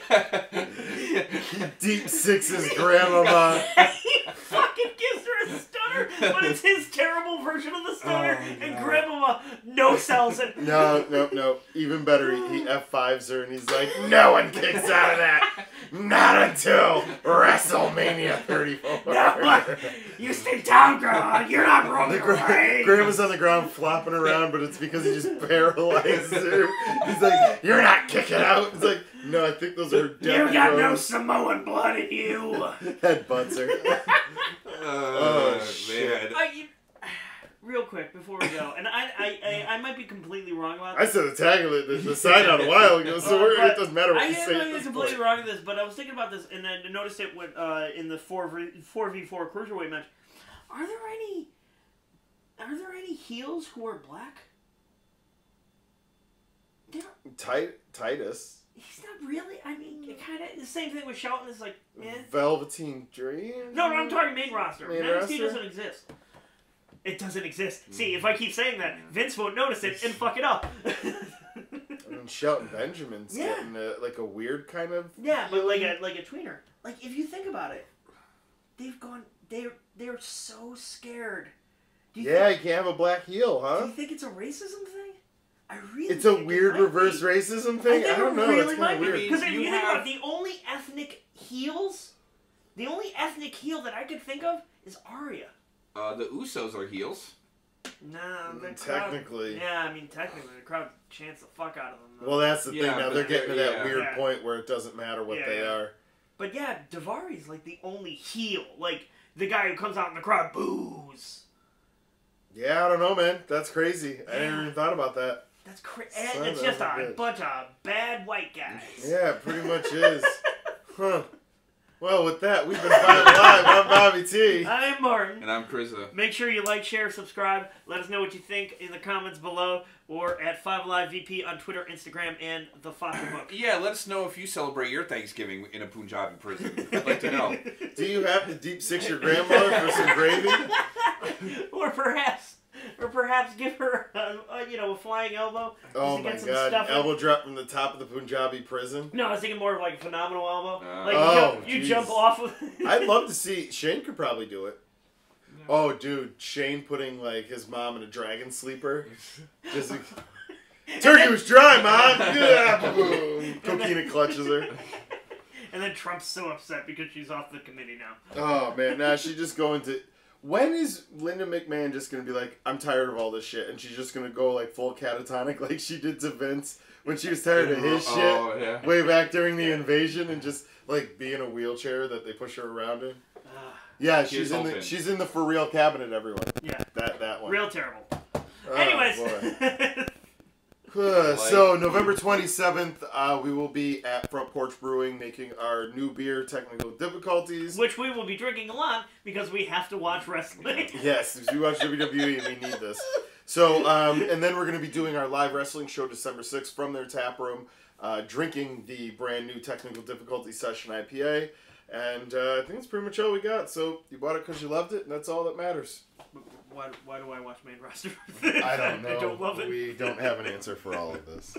Speaker 1: He deep sixes grandmama.
Speaker 2: He fucking gives her a stunner, but it's his terrible version of the stunner, and grandmama no sells it.
Speaker 1: No. Even better, he F5s her and he's like, no one kicks out of that. Not until WrestleMania 34.
Speaker 2: No, you stay down, Grandma. You're not Roman Reigns.
Speaker 1: Grandma's on the ground flopping around, but it's because he just paralyzed her. He's like, you're not kicking out. He's like, no, I think those are death
Speaker 2: You got no
Speaker 1: throes.
Speaker 2: Samoan blood in you.
Speaker 1: Headbutts her. Oh, shit.
Speaker 2: Real quick before we go, and I might be completely wrong about
Speaker 1: I
Speaker 2: this.
Speaker 1: said the sign out a while ago, so it doesn't matter what you say.
Speaker 2: I might be completely wrong with this, but I was thinking about this, and then I noticed it when in the 4v4 cruiserweight match. Are there any heels who are black?
Speaker 1: Titus.
Speaker 2: He's not really. I mean, kind of the same thing with Shelton. Is like,
Speaker 1: Velveteen Dream.
Speaker 2: No, I'm talking main roster.
Speaker 1: Main
Speaker 2: NXT
Speaker 1: roster?
Speaker 2: doesn't exist. It doesn't exist. See, if I keep saying that, Vince won't notice it and fuck it up.
Speaker 1: I mean, Shelton Benjamin's getting a weird kind of.
Speaker 2: Yeah, but like a tweener. Like if you think about it, they've gone. They're so scared.
Speaker 1: You can't have a black heel, huh?
Speaker 2: Do you think it's a racism thing? I really.
Speaker 1: It's a weird reverse racism thing. I don't know.
Speaker 2: Really
Speaker 1: it's kind of weird.
Speaker 2: Because if you think about it, the only ethnic heel that I could think of is Arya.
Speaker 3: The Usos are heels.
Speaker 2: Nah, the
Speaker 1: technically.
Speaker 2: Crowd, yeah, I mean technically the crowd chants the fuck out of them. Though.
Speaker 1: Well, that's the thing. Now they're getting to that weird
Speaker 2: Yeah.
Speaker 1: point where it doesn't matter what they are.
Speaker 2: But yeah, Daivari's like the only heel, like the guy who comes out in the crowd boos.
Speaker 1: Yeah, I don't know, man. That's crazy. I never even thought about that.
Speaker 2: That's crazy. It's just a bunch of bad white guys.
Speaker 1: Yeah, it pretty much is. Huh. Well, with that, we've been 5Alive. I'm Bobby T.
Speaker 2: I'm Martin.
Speaker 3: And I'm Krista.
Speaker 2: Make sure you like, share, subscribe. Let us know what you think in the comments below or at 5AliveVP on Twitter, Instagram, and the Facebook.
Speaker 3: Yeah, let us know if you celebrate your Thanksgiving in a Punjabi prison. I'd like to know.
Speaker 1: Do you have to deep six your grandmother for some gravy?
Speaker 2: Or perhaps or perhaps give her a flying elbow.
Speaker 1: Oh
Speaker 2: to
Speaker 1: my
Speaker 2: get some
Speaker 1: god!
Speaker 2: stuff
Speaker 1: Elbow drop from the top of the Punjabi prison.
Speaker 2: No, I was thinking more of like a phenomenal elbow. You
Speaker 1: geez.
Speaker 2: jump off of.
Speaker 1: I'd love to see Shane could probably do it. Oh, dude, Shane putting like his mom in a dragon sleeper. Just like, turkey was dry, Mom. Yeah, boom. Coquina clutches her.
Speaker 2: And then Trump's so upset because she's off the committee now.
Speaker 1: Oh man, now she's just going to. When is Linda McMahon just gonna be like, I'm tired of all this shit, and she's just gonna go like full catatonic like she did to Vince when she was tired of his shit way back during the invasion, and just like be in a wheelchair that they push her around in. Yeah, she's in the for real cabinet, everyone. Yeah, that one.
Speaker 2: Real terrible. Anyways.
Speaker 1: So November 27th, we will be at Front Porch Brewing making our new beer, Technical Difficulties.
Speaker 2: Which we will be drinking a lot because we have to watch wrestling.
Speaker 1: Yes, if we watch WWE, we need this. So, and then we're going to be doing our live wrestling show December 6th from their tap room, drinking the brand new Technical Difficulty Session IPA. And I think that's pretty much all we got. So you bought it because you loved it, and that's all that matters.
Speaker 2: Why do I watch main roster?
Speaker 1: I don't know.
Speaker 2: I don't love it.
Speaker 1: We don't have an answer for all of this.